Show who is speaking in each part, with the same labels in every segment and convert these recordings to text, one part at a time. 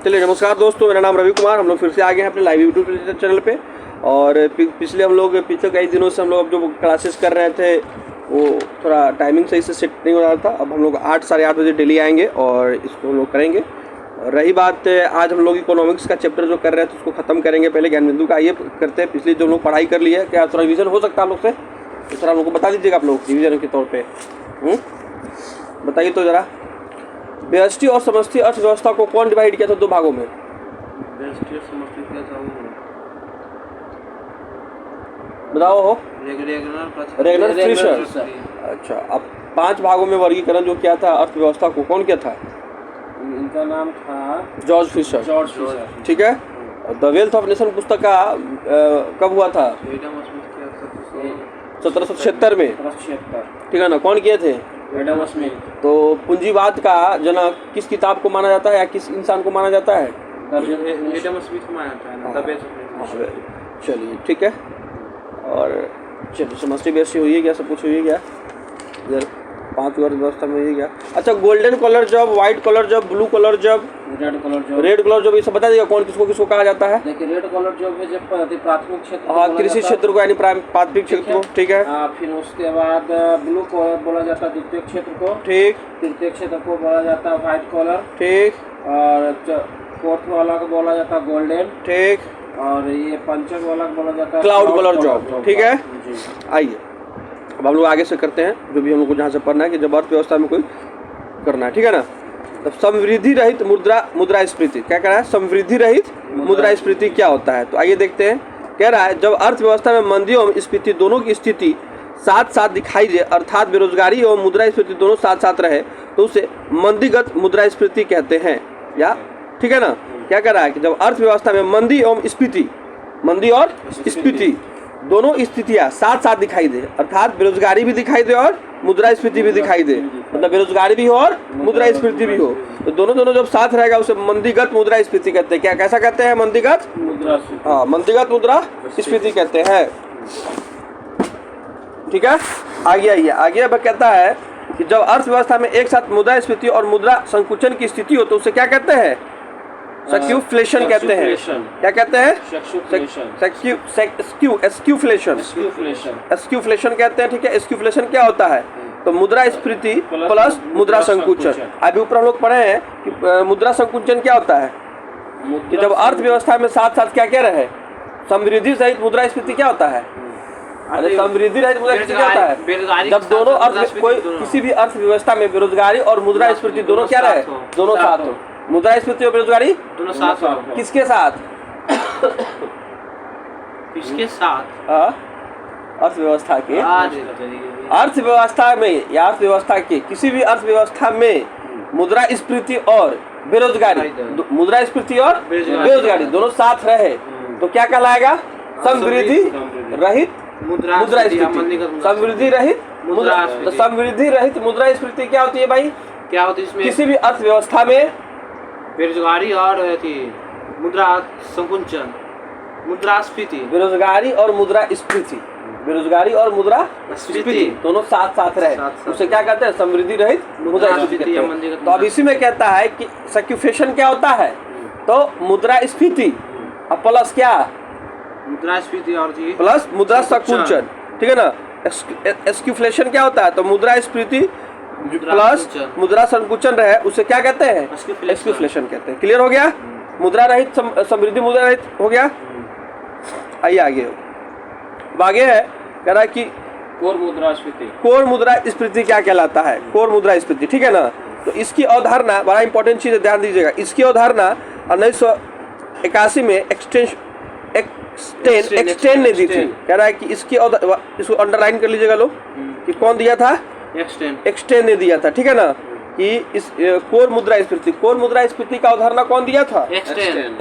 Speaker 1: चलिए नमस्कार दोस्तों, मेरा नाम रवि कुमार। हम लोग फिर से आ गए हैं अपने लाइव यूट्यूब चैनल पे। और पिछले कई दिनों से हम लोग अब जो क्लासेस कर रहे थे वो थोड़ा टाइमिंग सही से सेट नहीं हो रहा था। अब हम लोग 8 साढ़े 8 बजे डेली आएंगे और इसको हम लोग करेंगे। और रही बात, आज हम लोग इकोनॉमिक्स का चैप्टर जो कर रहे थे उसको ख़त्म करेंगे। पहले ज्ञान बिंदु का आइए करते हैं। पिछली जो हम लोग पढ़ाई कर ली है, क्या थोड़ा रिविजन हो सकता है आप लोग से? तो सर आप लोग को बता दीजिएगा, आप लोग रिविजन के तौर पर बताइए तो ज़रा। व्यष्टि और समष्टि अर्थव्यवस्था को कौन डिवाइड किया था 2 भागों में?
Speaker 2: व्यष्टि और समष्टि क्या था वो?
Speaker 1: बताओ हो।
Speaker 2: Ragnar
Speaker 1: Fisher. अच्छा, अब 5 भागों में वर्गीकरण जो किया था अर्थव्यवस्था को, कौन किया था?
Speaker 2: इनका नाम था
Speaker 1: जॉर्ज फिशर। ठीक है। द वेल्थ ऑफ नेशन पुस्तक का कब हुआ था? 1776 में। ठीक है ना। कौन किए थे?
Speaker 2: Adam Smith.
Speaker 1: तो पूंजीवाद का जनक किस किताब को माना जाता है या किस इंसान को माना जाता है?
Speaker 2: एडम स्मिथ को माना जाता है।
Speaker 1: चलिए ठीक है। और चलिए समष्टि व्यष्टि हुई है क्या? सब कुछ हुई है क्या? इधर 5 वर्ग व्यवस्था में हुई क्या? अच्छा, golden collar job, white collar job, blue collar job, red collar job, ये सब बता दीजिएगा कौन किसको किसको कहा जाता है।
Speaker 2: देखिए, रेड कलर जॉब है जब प्राथमिक क्षेत्र,
Speaker 1: हाँ, कृषि क्षेत्र को यानी प्राथमिक क्षेत्र को। ठीक है।
Speaker 2: फिर उसके बाद ब्लू कलर बोला जाता है द्वितीय क्षेत्र को।
Speaker 1: ठीक।
Speaker 2: तृतीय क्षेत्र को बोला जाता है व्हाइट कलर।
Speaker 1: ठीक।
Speaker 2: और 4th वाला को बोला जाता है गोल्डन।
Speaker 1: ठीक।
Speaker 2: और ये 5th वाला को बोला जाता है
Speaker 1: क्लाउड कलर जॉब। ठीक है। आइए अब हम लोग आगे से करते हैं जो भी हम लोग को जहाँ से पढ़ना है कि जब अर्थव्यवस्था में कोई करना है। ठीक है ना। तब समृद्धि रहित मुद्रास्फीति क्या कह रहा है? समृद्धि रहित मुद्रास्फीति क्या होता है? तो आइए देखते हैं। कह रहा है जब अर्थव्यवस्था में मंदी एवं स्फीति दोनों की स्थिति साथ साथ दिखाई दे, अर्थात बेरोजगारी एवं मुद्रास्फीति दोनों साथ साथ रहे, तो उसे मंदीगत मुद्रास्फीति कहते हैं। या ठीक है ना। क्या कह रहा है कि जब अर्थव्यवस्था में मंदी एवं स्फीति, मंदी और स्फीति दोनों स्थितियां साथ साथ दिखाई दे, अर्थात बेरोजगारी भी दिखाई दे और मुद्रास्फीति भी दिखाई दे, मतलब बेरोजगारी भी हो और मुद्रास्फीति भी हो, तो दोनों जब साथ रहेगा उसे मंदीगत मुद्रास्फीति कहते हैं। क्या कैसा कहते हैं? मंदीगत मुद्रास्फीति। हाँ, मंदीगत मुद्रास्फीति कहते हैं। ठीक है। आगे अब कहता है कि जब अर्थव्यवस्था में एक साथ मुद्रास्फीति और मुद्रा संकुचन की स्थिति हो तो उसे क्या कहते हैं? स्क्यूफ्लेशन कहते हैं। क्या कहते हैं? स्क्यूफ्लेशन कहते हैं। ठीक है। स्क्यूफ्लेशन क्या होता है? तो मुद्रास्फीति प्लस मुद्रा संकुचन। अभी ऊपर हम लोग पढ़े हैं कि मुद्रा संकुचन क्या होता है कि जब अर्थव्यवस्था में साथ साथ क्या क्या रहे, समृद्धि सहित मुद्रास्फीति क्या होता है? अरे समृद्धि रहित मुद्रास्फीति क्या होता है? जब दोनों किसी भी अर्थव्यवस्था में बेरोजगारी और मुद्रास्फीति दोनों क्या रहे? दोनों साथ हो। मुद्रास्फीति और बेरोजगारी दोनों साथ हो। किसके साथ?
Speaker 2: किसके साथ?
Speaker 1: अर्थव्यवस्था के। अर्थव्यवस्था में या अर्थव्यवस्था के किसी भी अर्थव्यवस्था में मुद्रास्फीति और बेरोजगारी, मुद्रास्फीति और बेरोजगारी दोनों साथ रहे तो क्या कहलाएगा? समृद्धि रहित मुद्रास्फीति। समृद्धि रहित मुद्रास्फीति। तो समृद्धि रहित मुद्रास्फीति क्या होती है भाई?
Speaker 2: क्या होती है इसमें?
Speaker 1: किसी भी अर्थव्यवस्था में
Speaker 2: बेरोजगारी और मुद्रा संकुचन, मुद्रास्फीति,
Speaker 1: बेरोजगारी और मुद्रास्फीति, बेरोजगारी और मुद्रास्फीति दोनों साथ साथ रहे उसे क्या कहते हैं? समृद्धि रहित मुद्रास्फीति। तो अब इसी में कहता है कि स्क्यूफ्लेशन क्या होता है? तो मुद्रास्फीति प्लस क्या?
Speaker 2: मुद्रास्फीति और
Speaker 1: प्लस मुद्रा संकुचन। ठीक है ना। स्क्यूफ्लेशन क्या होता है? तो मुद्रास्फीति प्लस मुद्रा संकुचन रहे उसे क्या कहते हैं? स्क्यूफ्लेशन कहते हैं। क्लियर हो गया? मुद्रा रहित समृद्धि मुद्रा रहित हो गया। आइए आगे है। कह रहा है कि
Speaker 2: कोर मुद्रास्फीति।
Speaker 1: कोर मुद्रास्फीति क्या कहलाता है? कोर मुद्रास्फीति। ठीक है ना। तो इसकी अवधारणा बड़ा इंपॉर्टेंट चीज है, ध्यान दीजिएगा। इसकी अवधारणा 1981 में एक्सटेन ने दी थी। कह रहा है कि इसको अंडरलाइन कर लीजिएगा लोग कि कौन दिया था? एक्सटेन ने दिया था। ठीक है ना। कि इस कोर मुद्रास्फीति का अवधारणा कौन दिया था?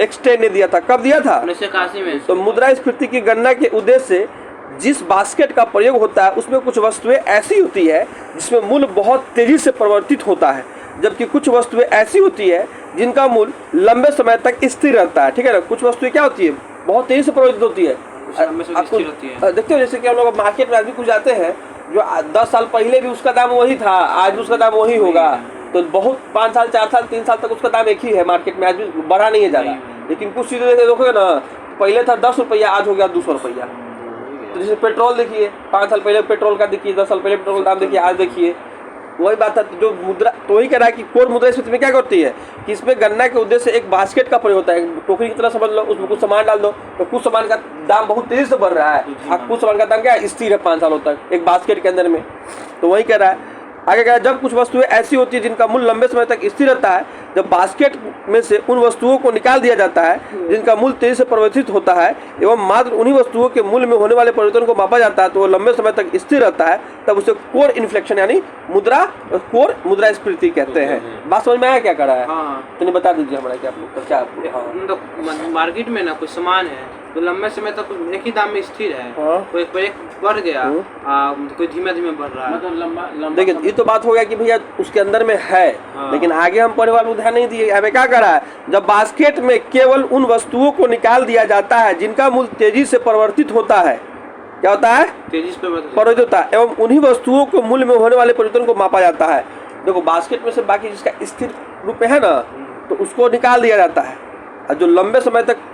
Speaker 1: एक्सटेन ने दिया था। कब दिया था?
Speaker 2: 1981 में।
Speaker 1: तो मुद्रास्फीति की गणना के उद्देश्य से जिस बास्केट का प्रयोग होता है उसमें कुछ वस्तुएं ऐसी होती है जिसमें मूल्य बहुत तेजी से परिवर्तित होता है, जबकि कुछ वस्तुएं ऐसी होती है जिनका मूल्य लंबे समय तक स्थिर रहता है। ठीक है ना। कुछ वस्तुएं क्या होती है? बहुत तेजी से परिवर्तित होती है। देखते हो जैसे कि हम लोग मार्केट में आदमी कुछ जाते हैं जो 10 साल पहले भी उसका दाम वही था, आज भी उसका दाम वही होगा। तो बहुत 5 साल 4 साल 3 साल तक उसका दाम एक ही है मार्केट में, आज भी बढ़ा नहीं है ज़्यादा। लेकिन कुछ चीज़ें देखोगे ना, पहले था 10 रुपया, आज हो गया 200 रुपया। तो जैसे पेट्रोल देखिए, 5 साल पहले पेट्रोल का देखिए, 10 साल पहले पेट्रोल का दाम देखिए, आज देखिए। वही बात है, जो मुद्रा, तो वही कह रहा है कि कोर मुद्रास्फीति में क्या करती है कि इसमें गणना के उद्देश्य से एक बास्केट का प्रयोग होता है, टोकरी की तरह समझ लो, उसमें कुछ सामान डाल दो, तो कुछ सामान का दाम बहुत तेजी से बढ़ रहा है, और कुछ सामान का दाम क्या है, स्थिर है 5 सालों तक एक बास्केट के अंदर में। तो वही कह रहा है, आगे कह रहा है जब कुछ वस्तुएं ऐसी होती है जिनका मूल्य लंबे समय तक स्थिर रहता है, जब बास्केट में से उन वस्तुओं को निकाल दिया जाता है जिनका मूल्य तेजी से परिवर्तित होता है एवं मात्र उन्हीं वस्तुओं के मूल्य में होने वाले परिवर्तन को मापा जाता है, तो वो लंबे समय तक स्थिर रहता है, तब उसे कोर इन्फ्लेक्शन यानी कोर मुद्रास्फीति कहते हैं। बात समझ में आया क्या कर रहा है?
Speaker 2: हाँ।
Speaker 1: तो नहीं बता दीजिए हमारा क्या आप लोग क्या आपको? हाँ।
Speaker 2: तो मार्केट में ना कुछ सामान है तो लंबे समय तक एक ही दाम में स्थिर है,
Speaker 1: हाँ।
Speaker 2: कोई एक बढ़ गया, कोई धीमे धीमे बढ़ रहा है, मतलब लंबा
Speaker 1: देखिए ये तो बात हो गया कि भैया उसके अंदर में है।
Speaker 2: हाँ।
Speaker 1: लेकिन आगे हम पढ़ने वाले ध्यान नहीं दिए, हमें क्या करा है, जब बास्केट में केवल उन वस्तुओं को निकाल दिया जाता है जिनका मूल्य तेजी से परिवर्तित होता है, क्या होता है,
Speaker 2: तेजी से
Speaker 1: परिवर्तित होता है, एवं उन्हीं वस्तुओं को मूल्य में होने वाले परिवर्तन को मापा जाता है। देखो बास्केट में से बाकी जिसका स्थिर रूप में है ना, तो उसको निकाल दिया जाता है, और जो लंबे समय तक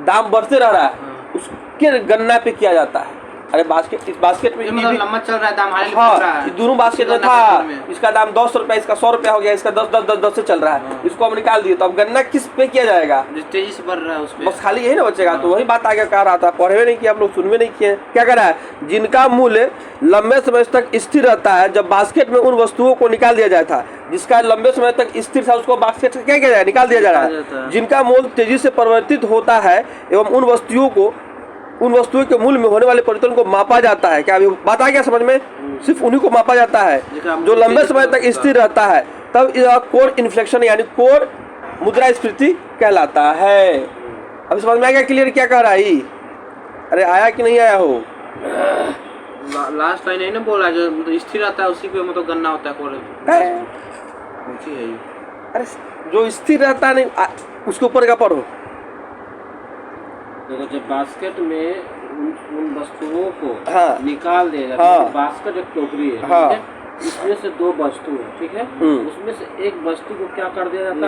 Speaker 1: दाम बढ़ते रह रहा है उसके गणना पे किया जाता है। अरे बास्केट, इस बास्केट में
Speaker 2: मतलब लंबा चल रहा है दाम,
Speaker 1: हाँ, दोनों बास्केट में था, इसका दाम 10 रुपया, इसका 100 रुपया हो गया, इसका 10 से चल रहा है, इसको हम निकाल दिए, तो अब गणना किस पे किया जाएगा,
Speaker 2: तेजी से बढ़ रहा है उसमें,
Speaker 1: बस खाली यही ना बचेगा। तो वही बात आगे कह रहा था, पढ़े नहीं किए आप लोग, सुनवे नहीं किए, क्या कह रहा है, जिनका मूल्य लंबे समय तक स्थिर रहता है, जब बास्केट में उन वस्तुओं को निकाल दिया जाता है जिसका लंबे समय तक स्थिर था, उसको बास्केट से क्या किया जाए, निकाल दिया जा रहा है, जिनका मूल्य तेजी से परिवर्तित होता है एवं उन वस्तुओं के मूल्य में होने वाले परिवर्तन को मापा जाता है। क्या अभी बात आ गया समझ में? सिर्फ उन्हीं को मापा जाता है जो लंबे समय तक स्थिर रहता है, तब यह कोर इन्फ्लेक्शन यानी कोर मुद्रास्फीति कहलाता है। अभी समझ में आ गया क्लियर क्या कह रहा है? अरे आया कि नहीं आया हो?
Speaker 2: लास्ट लाइन नहीं ना बोला, जो स्थिर रहता है उसी पे मतलब गणना होता है कोर है।
Speaker 1: अरे जो स्थिर रहता है नहीं उसके ऊपर का पढ़ो।
Speaker 2: देखो जब बास्केट में उन वस्तुओं को
Speaker 1: हाँ।
Speaker 2: निकाल दिया जाता है, बास्केट एक टोकरी है,
Speaker 1: हाँ।
Speaker 2: ठीक है? इसमें से 2 वस्तु है, ठीक है, उसमें से एक वस्तु को क्या कर दिया जाता है,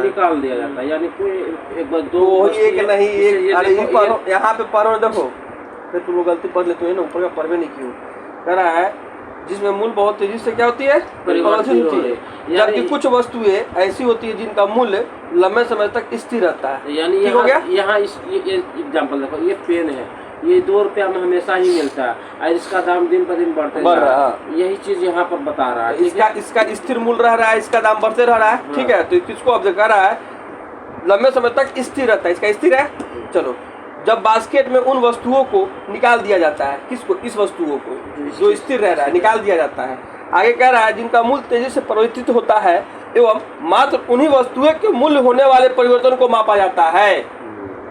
Speaker 2: निकाल दिया जाता है, यानी कोई एक
Speaker 1: नहीं एक। अरे यहाँ पे पढ़ो, देखो फिर तुम लोग गलती पढ़ लेते हो ना, ऊपर का पढ़वे नहीं क्यों कह रहा है, जिसमें मूल्य बहुत तेजी से क्या होती है, परिवर्तित होती है, जबकि कुछ वस्तुएं ऐसी होती है जिनका मूल्य लंबे समय तक स्थिर रहता है।
Speaker 2: यानी
Speaker 1: ठीक हो गया?
Speaker 2: यहाँ ये एग्जाम्पल देखो, ये पेन है, ये 2 रुपया में हमेशा ही मिलता है और इसका दाम दिन पर दिन बढ़ रहा है, यही चीज यहाँ पर बता रहा है।
Speaker 1: इसका स्थिर मूल्य रह रहा है, इसका दाम बढ़ते रह रहा है, ठीक है। तो किसको ऑब्जर्व कर रहा है, लंबे समय तक स्थिर रहता है, इसका स्थिर है। चलो जब बास्केट में उन वस्तुओं को निकाल दिया जाता है, किसको, इस वस्तुओं को जो स्थिर रह रहा है निकाल दिया जाता है। आगे कह रहा है जिनका मूल्य तेजी से परिवर्तित होता है एवं मात्र उन्हीं वस्तुओं के मूल्य होने वाले परिवर्तन को मापा जाता है।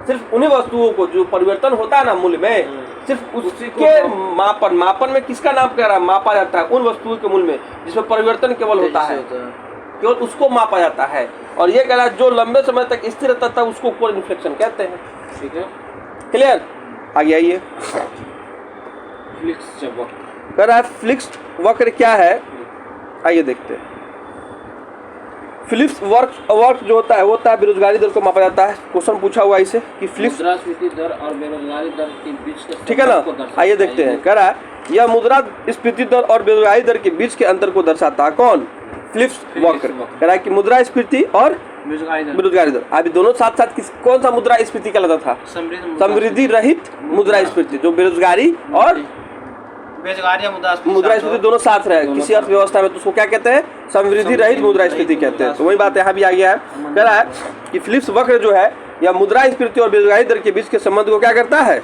Speaker 1: सिर्फ उन्हीं वस्तुओं को जो परिवर्तन होता है ना मूल्य में, सिर्फ उसके मापन में किसका नाम कह रहा है, मापा जाता है उन वस्तुओं के मूल्य में जिसमें परिवर्तन केवल होता है, केवल उसको मापा जाता है। और ये कह रहा है जो लंबे समय तक स्थिर रहता था उसको कोर इन्फ्लेक्शन कहते हैं। ठीक है, क्लियर? आगे आइए। कह रहा है फिलिप्स वक्र क्या है, आइए देखते हैं। फिलिप्स वक्र जो होता है वो होता है बेरोजगारी दर को मापा जाता है। क्वेश्चन पूछा हुआ इसे कि फिलिप्स
Speaker 2: मुद्रास्फीति दर और बेरोजगारी दर के बीच के,
Speaker 1: ठीक है ना, आइए देखते हैं। कह रहा है यह मुद्रास्फीति दर और बेरोजगारी दर के बीच के अंतर को दर्शाता है। कौन? फिलिप्स वक्र। कह रहा है कि मुद्रास्फीति और बेरोजगारी दर, अभी दोनों साथ साथ कौन सा मुद्रास्फीति कहलाता था? समृद्धि रहित मुद्रास्फीति, जो बेरोजगारी और मुद्रास्फीति दोनों साथ रहे किसी अर्थव्यवस्था में, तो उसको क्या कहते हैं? समृद्धि रहित मुद्रास्फीति कहते हैं। तो वही बात यहाँ भी आ गया है। कह रहा है कि फिलिप्स वक्र जो है या मुद्रास्फीति और बेरोजगारी दर के बीच के संबंध को क्या करता है?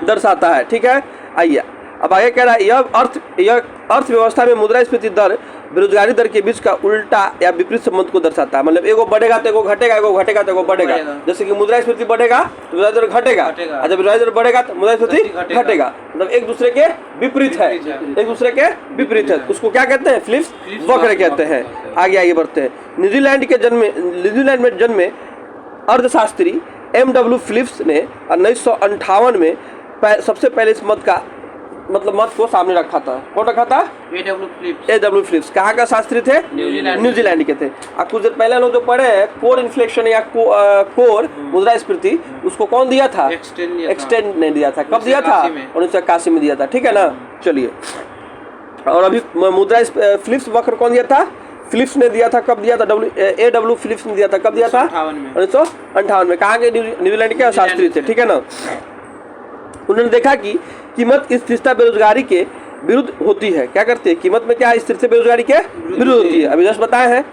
Speaker 1: दर्शाता है। ठीक है, आइए अब आगे कह रहा है यह अर्थव्यवस्था में मुद्रास्फीति दर बेरोजगारी दर के बीच का उल्टा या विपरीत संबंध को दर्शाता है। मतलब एगो बढ़ेगा तो एगो घटेगा, एगो घटेगा तो एगो बढ़ेगा। जैसे कि मुद्रास्फीति बढ़ेगा तो बेरोजगारी दर घटेगा, और जब बेरोजगारी दर बढ़ेगा तो मुद्रास्फीति घटेगा। मतलब एक दूसरे के विपरीत है, एक दूसरे के विपरीत है। उसको क्या कहते हैं? फिलिप्स वक्र कहते हैं। आगे बढ़ते हैं। न्यूजीलैंड में जन्मे अर्थशास्त्री M.W. फिलिप्स ने 1958 में सबसे पहले इस मत का मतलब मत को सामने रखा था। कौन रखा था? A.W. फिलिप्स। कहाँ का शास्त्री थे? न्यूजीलैंड के थे। अब कुछ देर पहले लोग जो पढ़े कोर इन्फ्लेशन या कोर मुद्रास्फीति, उसको कौन दिया था? एक्सटेंड ने दिया था। कब दिया था? 1981 में दिया था। ठीक है ना। चलिए, और अभी मुद्रा फिलिप्स वक्र कौन दिया था? फिलिप्स ने दिया था। कब दिया था? A.W. फिलिप्स ने दिया था। कब दिया था? 1958 में। कहाँ के? न्यूजीलैंड के शास्त्री थे। ठीक है ना। उन्होंने देखा कि कीमत स्थिरता बेरोजगारी के विरुद्ध होती है। क्या करती है? कीमत में क्या स्थिरता बेरोजगारी के विरुद्ध होती है। अभी जस्ट बताए हैं।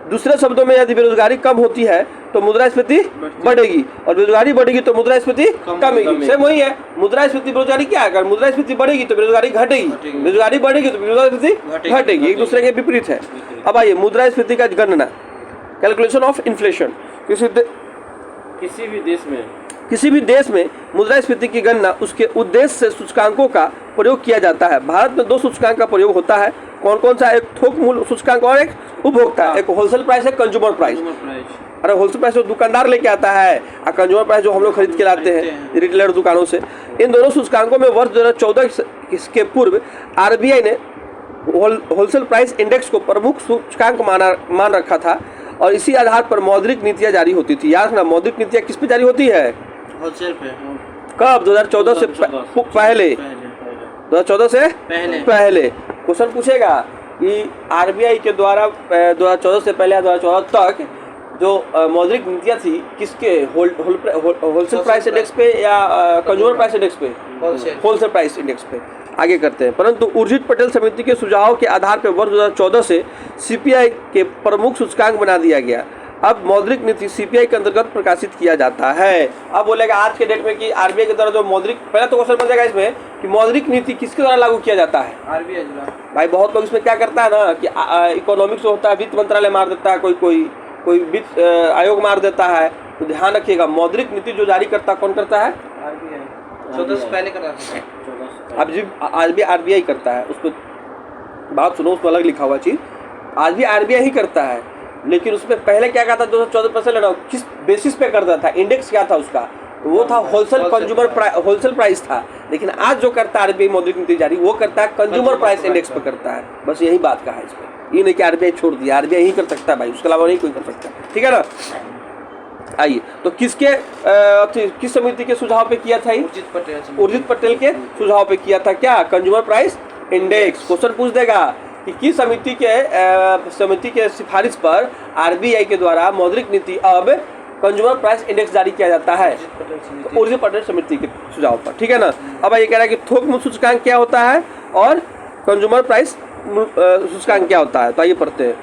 Speaker 1: दूसरे शब्दों में यदि बेरोजगारी कम होती है तो मुद्रास्फीति बढ़ेगी, और बेरोजगारी बढ़ेगी तो मुद्रास्फीति कमेगी। सेम वही है। मुद्रास्फीति बेरोजगारी क्या है? अगर मुद्रास्फीति बढ़ेगी तो बेरोजगारी घटेगी, बेरोजगारी बढ़ेगी तो मुद्रास्फीति घटेगी। एक दूसरे के विपरीत है। अब आइए मुद्रास्फीति का गणना, कैलकुलेशन ऑफ इन्फ्लेशन। किसी भी देश में मुद्रास्फीति की गणना उसके उद्देश्य से सूचकांकों का प्रयोग किया जाता है। भारत में 2 सूचकांक का प्रयोग होता है। कौन कौन सा? एक थोक मूल्य सूचकांक और एक उपभोक्ता। एक होलसेल प्राइस है, कंज्यूमर प्राइस। अरे होलसेल प्राइस जो दुकानदार लेके आता है, और कंज्यूमर प्राइस जो हम लोग खरीद के लाते हैं रिटेलर दुकानों से। इन दोनों सूचकांकों में वर्ष 2014 के पूर्व आरबीआई ने होलसेल प्राइस इंडेक्स को प्रमुख सूचकांक मान रखा था, और इसी आधार पर मौद्रिक नीतियां जारी होती थी। याद रखना, मौद्रिक नीतियां किस पे जारी होती है?
Speaker 2: होलसेल पे।
Speaker 1: कब? 2014 से पहले। 2014 से पहले। क्वेश्चन पूछेगा कि आरबीआई के द्वारा 2014 से पहले 2014 तक जो मौद्रिक नीतियां थी, किसके? होलसेल प्राइस इंडेक्स पे या कंज्यूमर प्राइस इंडेक्स पे? होलसेल प्राइस इंडेक्स पे। आगे करते हैं। परंतु उर्जित पटेल समिति के सुझाव के आधार पर वर्ष 2014 से सीपीआई के प्रमुख सूचकांक बना दिया गया। अब मौद्रिक नीति सीपीआई के अंतर्गत प्रकाशित किया जाता है। अब बोलेगा आज के डेट में कि आरबीआई के द्वारा जो मौद्रिक, पहला तो क्वेश्चन बन जाएगा इसमें कि मौद्रिक नीति किसके द्वारा लागू किया जाता है?
Speaker 2: आरबीआई।
Speaker 1: भाई बहुत लोग इसमें क्या करता है ना कि इकोनॉमिक्स होता है, वित्त मंत्रालय मार देता है, कोई वित्त आयोग मार देता है। तो ध्यान रखिएगा, मौद्रिक नीति जो जारी करता है कौन करता है?
Speaker 2: आरबीआई। 14 से पहले करता है।
Speaker 1: अब जी आज भी आरबीआई करता है। उसको बात सुनो, उसमें अलग लिखा हुआ चीज आज भी आरबीआई ही करता है। लेकिन उसमें पहले क्या कहता था? 2014% लेना किस बेसिस पे करता था? इंडेक्स क्या था उसका? तो वो था होलसेल कंज्यूमर होलसेल प्राइस था। लेकिन आज जो करता है आरबीआई मौद्रिक नीति जारी, वो करता है कंज्यूमर प्राइस इंडेक्स पे करता है। बस यही बात का है इसमें। ये नहीं कि आरबीआई छोड़ दिया, आरबीआई ही कर सकता है भाई, उसके अलावा नहीं कोई कर सकता। ठीक है ना। आइए, तो किस समिति के सुझाव पे किया था? उर्जित पटेल के सुझाव पे किया था। क्या? Consumer price index. क्वेश्चन पूछ देगा कि किस समिति के सिफारिश पर आरबीआई के द्वारा मौद्रिक नीति अब कंज्यूमर प्राइस इंडेक्स जारी किया जाता है? तो उर्जित पटेल समिति के सुझाव पर। ठीक है ना। अब ये कह रहा है कि थोक मूल्य सूचकांक क्या होता है और कंज्यूमर प्राइस सूचकांक क्या होता है। तो आइए पढ़ते हैं।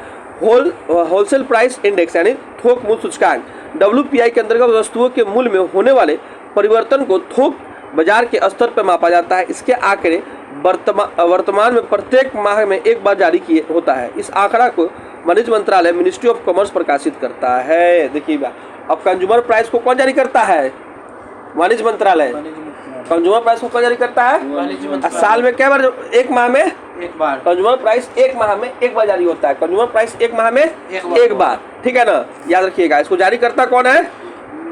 Speaker 1: होलसेल प्राइस इंडेक्स यानी थोक मूल्य सूचकांक WPI के अंतर्गत वस्तुओं के मूल्य में होने वाले परिवर्तन को थोक बाजार के स्तर पर मापा जाता है। इसके आंकड़े वर्तमान में प्रत्येक माह में एक बार जारी किए होता है। इस आंकड़ा को वाणिज्य मंत्रालय मिनिस्ट्री ऑफ कॉमर्स प्रकाशित करता है। देखिए, अब कंज्यूमर प्राइस को कौन जारी करता है? वाणिज्य मंत्रालय। कंज्यूमर प्राइस को कौन जारी करता है? साल में क्या बार? एक माह में एक बार। कंज्यूमर प्राइस एक माह में एक बार जारी होता है। कंज्यूमर प्राइस एक माह में एक बार। ठीक है ना। याद रखिएगा, इसको जारी करता कौन है?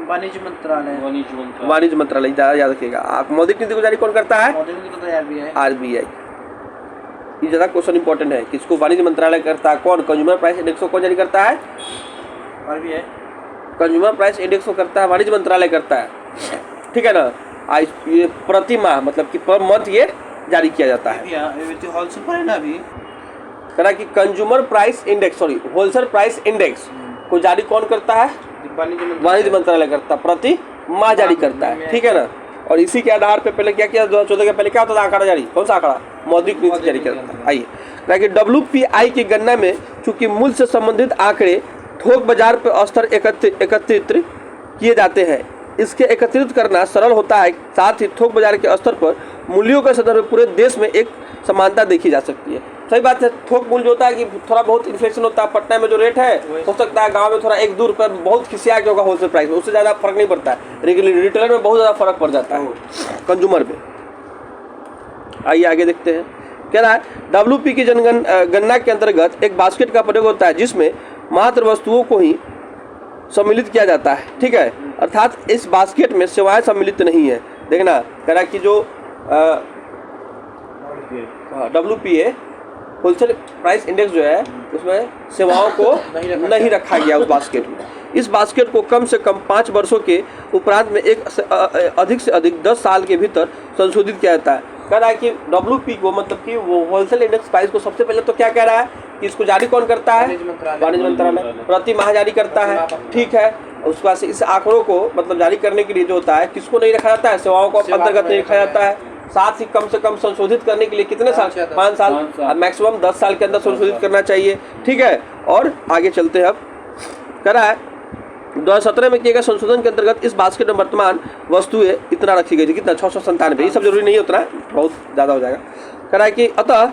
Speaker 2: वाणिज्य मंत्रालय।
Speaker 1: वाणिज्य मंत्रालय याद रखिएगा। आप मौद्रिक नीति को जारी कौन करता है? आरबीआई। ये ज्यादा क्वेश्चन इंपॉर्टेंट है। किसको वाणिज्य मंत्रालय करता है? कौन? कंज्यूमर प्राइस इंडेक्स को कौन जारी करता है?
Speaker 2: आरबीआई।
Speaker 1: कंज्यूमर प्राइस इंडेक्स को करता है वाणिज्य मंत्रालय करता है। ठीक है ना। ये प्रति माह मतलब कि पर मंथ ये जारी किया जाता है।
Speaker 2: होलसेल पर है ना अभी
Speaker 1: करा कि consumer price index wholesale price index को जारी कौन करता है? वाणिज्य मंत्रालय करता है, प्रति माह जारी करता है। ठीक है ना। और इसी के आधार पे पहले क्या किया? 2014 के पहले क्या होता था आंकड़ा जारी? कौन सा आंकड़ा? मौद्रिक नीति जारी करता है। आइए, कि WPI की गणना में चूंकि मूल्य से संबंधित आंकड़े थोक बाजार पर स्तर एकत्रित किए जाते हैं, इसके एकत्रित करना सरल होता है। साथ ही थोक बाजार के स्तर पर मूल्यों के संदर्भ में पूरे देश में एक समानता देखी जा सकती है। सही बात है। थोक मूल्य होता है कि थोड़ा बहुत इन्फ्लेशन होता है। पटना में जो रेट है हो सकता है गांव में थोड़ा 1-2 रुपये बहुत खिसिया के होगा होलसेल प्राइस में, उससे ज़्यादा फर्क नहीं पड़ता है। रिटेलर में बहुत ज़्यादा फर्क पड़ जाता है कंज्यूमर में। आइए आगे देखते हैं। कह रहा है WP की गणना के अंतर्गत एक बास्केट का प्रयोग होता है जिसमें मात्र वस्तुओं को ही सम्मिलित किया जाता है। ठीक है। अर्थात इस बास्केट में सेवाएं सम्मिलित नहीं है। देखना कह रहा है कि जो
Speaker 2: WPA
Speaker 1: WPA wholesale price index जो है उसमें सेवाओं को नहीं रखा गया उस बास्केट में। इस बास्केट को कम से कम 5 वर्षों के उपरांत में अधिक से अधिक 10 साल के भीतर संशोधित किया जाता है। कह रहा है कि WP को मतलब कि वो होलसेल इंडेक्स प्राइस को सबसे पहले तो क्या कह रहा है कि इसको जारी कौन करता है? वाणिज्य मंत्रालय प्रति माह जारी करता है, ठीक है। उसके बाद से इस आंकड़ों को मतलब जारी करने के लिए जो होता है किसको नहीं रखा जाता है? सेवाओं को अंतर्गत नहीं रखा जाता है। साथ ही कम से कम संशोधित करने के लिए कितने साल? 5 साल, मैक्सिमम 10 साल के अंदर संशोधित करना चाहिए, ठीक है। और आगे चलते हैं। अब कह रहा है 2017 में किए गए संशोधन के अंतर्गत इस बास्केट में वर्तमान वस्तुएं इतना रखी गई थी, कितना? 697। ये सब जरूरी नहीं उतना, बहुत ज़्यादा हो जाएगा। कह रहा है कि अतः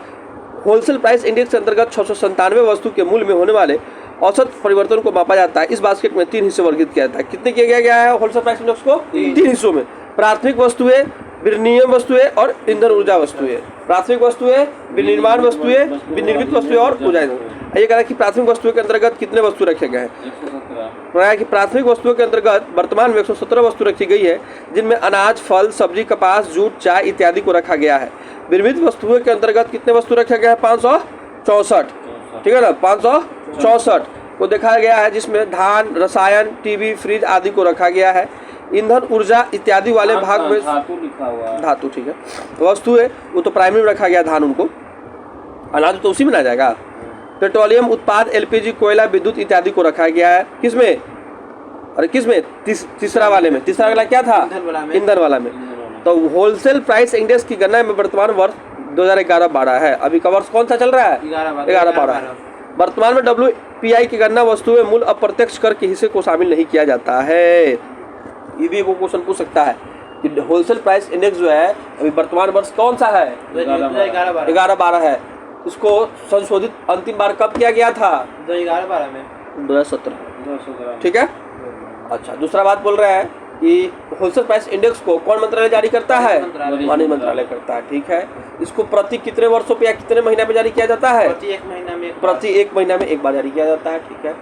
Speaker 1: होलसेल प्राइस इंडेक्स के अंतर्गत 697 वस्तु के मूल्य में होने वाले औसत परिवर्तन को मापा जाता है। इस बास्केट में 3 हिस्से वर्गीकृत किया जाता है। कितने किया गया है होलसेल प्राइस इंडेक्स को? 3 हिस्सों में। प्राथमिक वस्तुएं, विनिर्माण वस्तुएं और ईंधन ऊर्जा वस्तुएं। प्राथमिक वस्तुएं, विनिर्माण वस्तुएं, विनिर्मित वस्तुएं और ऊर्जा। ये कह रहा है कि प्राथमिक वस्तुओं के अंतर्गत कितने वस्तु रखे गए हैं? कह रहा है कि प्राथमिक वस्तुओं के अंतर्गत वर्तमान में 117 वस्तु रखी गई है, जिनमें अनाज, फल, सब्जी, कपास, जूट, चाय इत्यादि को रखा गया है। विनिर्मित वस्तुओं के अंतर्गत कितने वस्तु रखे गए हैं? 564, ठीक है ना। 564 को देखा गया है, जिसमें धान, रसायन, टीवी, फ्रिज आदि को रखा गया है। ईंधन, ऊर्जा इत्यादि वाले भाग में
Speaker 2: धातु लिखा हुआ है।
Speaker 1: धातु, ठीक है। वस्तु है वो तो प्राइमरी में रखा गया धान, उनको अनाज तो उसी में ना जाएगा। पेट्रोलियम उत्पाद, LPG, कोयला, विद्युत इत्यादि को रखा गया है। किसमें? अरे किसमें? तीसरा वाले में। तीसरा वाला क्या था? ईंधन वाला में। तो होलसेल प्राइस इंडेक्स की गणना में वर्तमान वर्ष 2011-12 है। अभी का वर्ष कौन सा चल रहा है? 11-12 है। वर्तमान में WPI की गणना वस्तुएं मूल्य अप्रत्यक्ष कर के हिस्से को शामिल नहीं किया जाता है। ये भी एक क्वेश्चन पूछ सकता है कि होलसेल प्राइस इंडेक्स जो है अभी वर्तमान वर्ष कौन सा है? 11-12 है। इसको संशोधित अंतिम बार कब किया गया था?
Speaker 2: 2011-12 में,
Speaker 1: 2017, ठीक है। अच्छा, दूसरा बात बोल रहा है कि होलसेल प्राइस इंडेक्स को कौन मंत्रालय जारी करता है? वाणिज्य मंत्रालय करता है, ठीक है। इसको प्रति कितने वर्षों पे या कितने महीना में जारी किया जाता है?
Speaker 2: प्रति 1 महीना में
Speaker 1: एक बार जारी किया जाता है, ठीक है।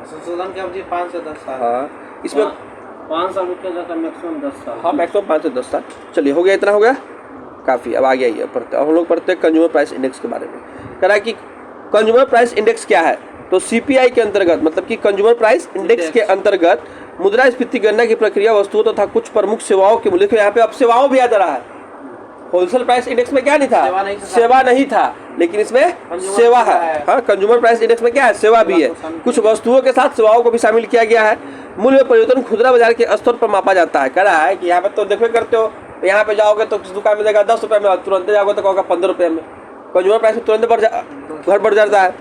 Speaker 2: संशोधन की अवधि 5 से 10 साल।
Speaker 1: हाँ, इसमें
Speaker 2: 5 साल में किया जाता है, मैक्सिमम 10 साल।
Speaker 1: हाँ, मैक्सिमम 5 से 10 साल। चलिए, हो गया, इतना हो गया काफ़ी। अब आ गया ये पढ़ते, हम लोग पढ़ते हैं कंज्यूमर प्राइस इंडेक्स के बारे में। कह रहा है कि कंज्यूमर प्राइस इंडेक्स क्या है? तो CPI के अंतर्गत मतलब कि कंज्यूमर प्राइस इंडेक्स के अंतर्गत मुद्रास्फीति गणना की प्रक्रिया वस्तुओं तथा कुछ प्रमुख सेवाओं के मूल्य। यहाँ पे अब सेवाओं भी आ जा रहा है। होलसेल प्राइस इंडेक्स में क्या नहीं था? सेवा नहीं था, लेकिन इसमें सेवा है। हाँ, कंज्यूमर प्राइस इंडेक्स में क्या है? सेवा भी है। कुछ वस्तुओं के साथ सेवाओं को भी शामिल किया गया है। मूल्य में परिवर्तन खुदरा बाजार के स्तर पर मापा जाता है। कह रहा है कि यहाँ पे तो देखो करते हो, यहाँ पे जाओगे तो किस दुकान में देगा 10 रुपये में, तुरंत जाओगे तो कहोगे 15 रुपये में। कंज्यूमर प्राइस में तुरंत घर बढ़ जाता है।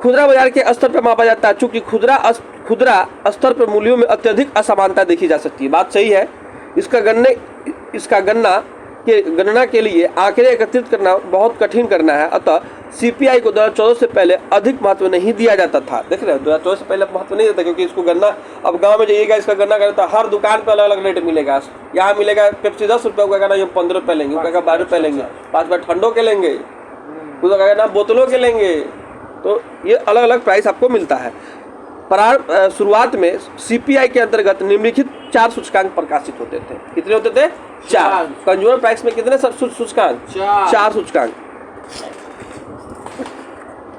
Speaker 1: खुदरा बाजार के स्तर पर मापा जाता है। चूंकि खुदरा स्तर पर मूल्यों में अत्यधिक असमानता देखी जा सकती है। बात सही है। इसका गणना के लिए आंकड़े एकत्रित करना बहुत कठिन करना है। अतः CPI को 2014 से पहले अधिक महत्व नहीं दिया जाता था। देख रहे हो, 2014 से पहले महत्व नहीं देता, क्योंकि इसको गणना, अब गांव में जाइएगा इसका गणना करता, हर दुकान पे अलग अलग रेट मिलेगा। यहाँ मिलेगा पेप्सी 10 रुपये, वो कहना 15 रुपये लेंगे, वो कहेगा 12 रुपये लेंगे, 5 बार ठंडों के लेंगे, वो कहेगा ना बोतलों के लेंगे। तो ये अलग अलग प्राइस आपको मिलता है। शुरुआत में CPI के अंतर्गत निम्नलिखित 4 सूचकांक प्रकाशित होते थे। कितने होते थे? 4। कंज्यूमर प्राइस में कितने सूचकांक? 4 सूचकांक।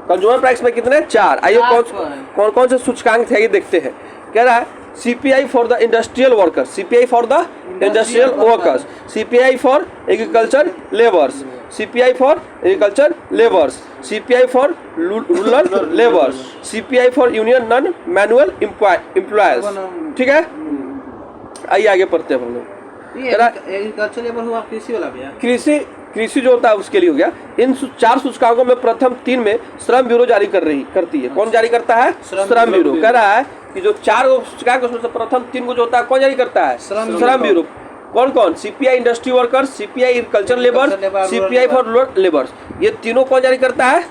Speaker 1: कंज्यूमर प्राइस में कितने? 4। आइए कौन से सूचकांक थे ये देखते हैं। कह रहा है CPI for the industrial workers, CPI for the industrial workers, CPI for agriculture labours, CPI for agriculture labours, CPI for rural labours, CPI for union non manual employees, ठीक है। आइए आगे पढ़ते हैं हम लोग।
Speaker 2: एग्रीकल्चर लेबर हुआ, कृषि वाला भी है।
Speaker 1: कृषि जो होता है उसके लिए हो गया। इन 4 सूचकांकों में प्रथम 3 में श्रम ब्यूरो जारी करती है। कौन जारी करता है? श्रम ब्यूरो। कह रहा है कि जो 4 सूचकांक उसमें से प्रथम 3 को जो होता है कौन जारी करता है? श्रम ब्यूरो। कौन? CPI industry workers, CPI agriculture labours, CPI for rural labours. ये तीनों कौन जारी करता है?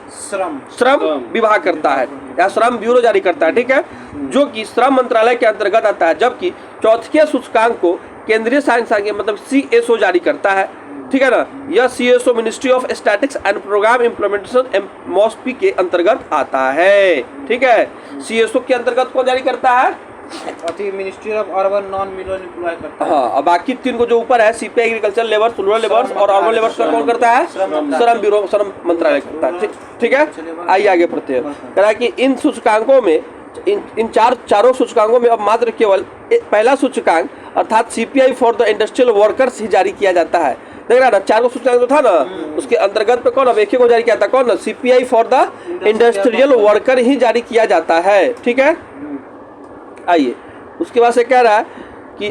Speaker 1: श्रम विभाग करता है या श्रम ब्यूरो जारी करता है, ठीक है, जो कि श्रम मंत्रालय के अंतर्गत आता है। जबकि चौथे सूचकांक को केंद्रीय सांख्यिकी मतलब CSO जारी करता है, ठीक है ना। यह CSO ministry of statistics and programme implementation MOSP के अंतर्गत आता है, ठीक है। CSO के अंतर्गत कौन जारी करता है?
Speaker 3: Ministry of urban non million employ करता है।
Speaker 1: हाँ, और बाकी 3 को जो ऊपर है CPI agriculture labour, rural labours और अर्बन लेबर्स का कौन करता है? श्रम ब्यूरो, श्रम मंत्रालय करता है। ठीक है, आइए आगे पढ़ते हैं। कह रहा है कि इन सूचकांकों में इन चारों सूचकांकों में अब मात्र केवल पहला सूचकांक अर्थात CPI for the industrial workers ही जारी किया जाता है। देख रहा है ना, 4 सूचकांक जो था ना उसके अंतर्गत पे कौन अब एक ही को जारी किया था, कौन ना? CPI for the industrial worker ही जारी किया जाता है। ठीक है, आइए उसके बाद से कह रहा है कि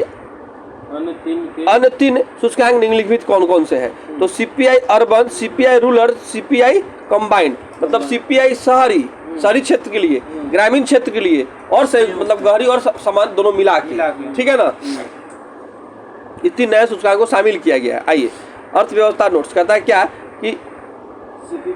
Speaker 1: अन्य 3 सूचकांक निम्नलिखित कौन कौन से हैं? तो CPI urban, CPI rural, CPI combined, मतलब सीपीआई शहरी क्षेत्र के लिए, ग्रामीण क्षेत्र के लिए और मतलब गहरी और समान दोनों मिला के। ठीक है ना, ये 3 नए सूचकांकों को शामिल किया गया है। आइए अर्थव्यवस्था नोट्स कहता है क्या कि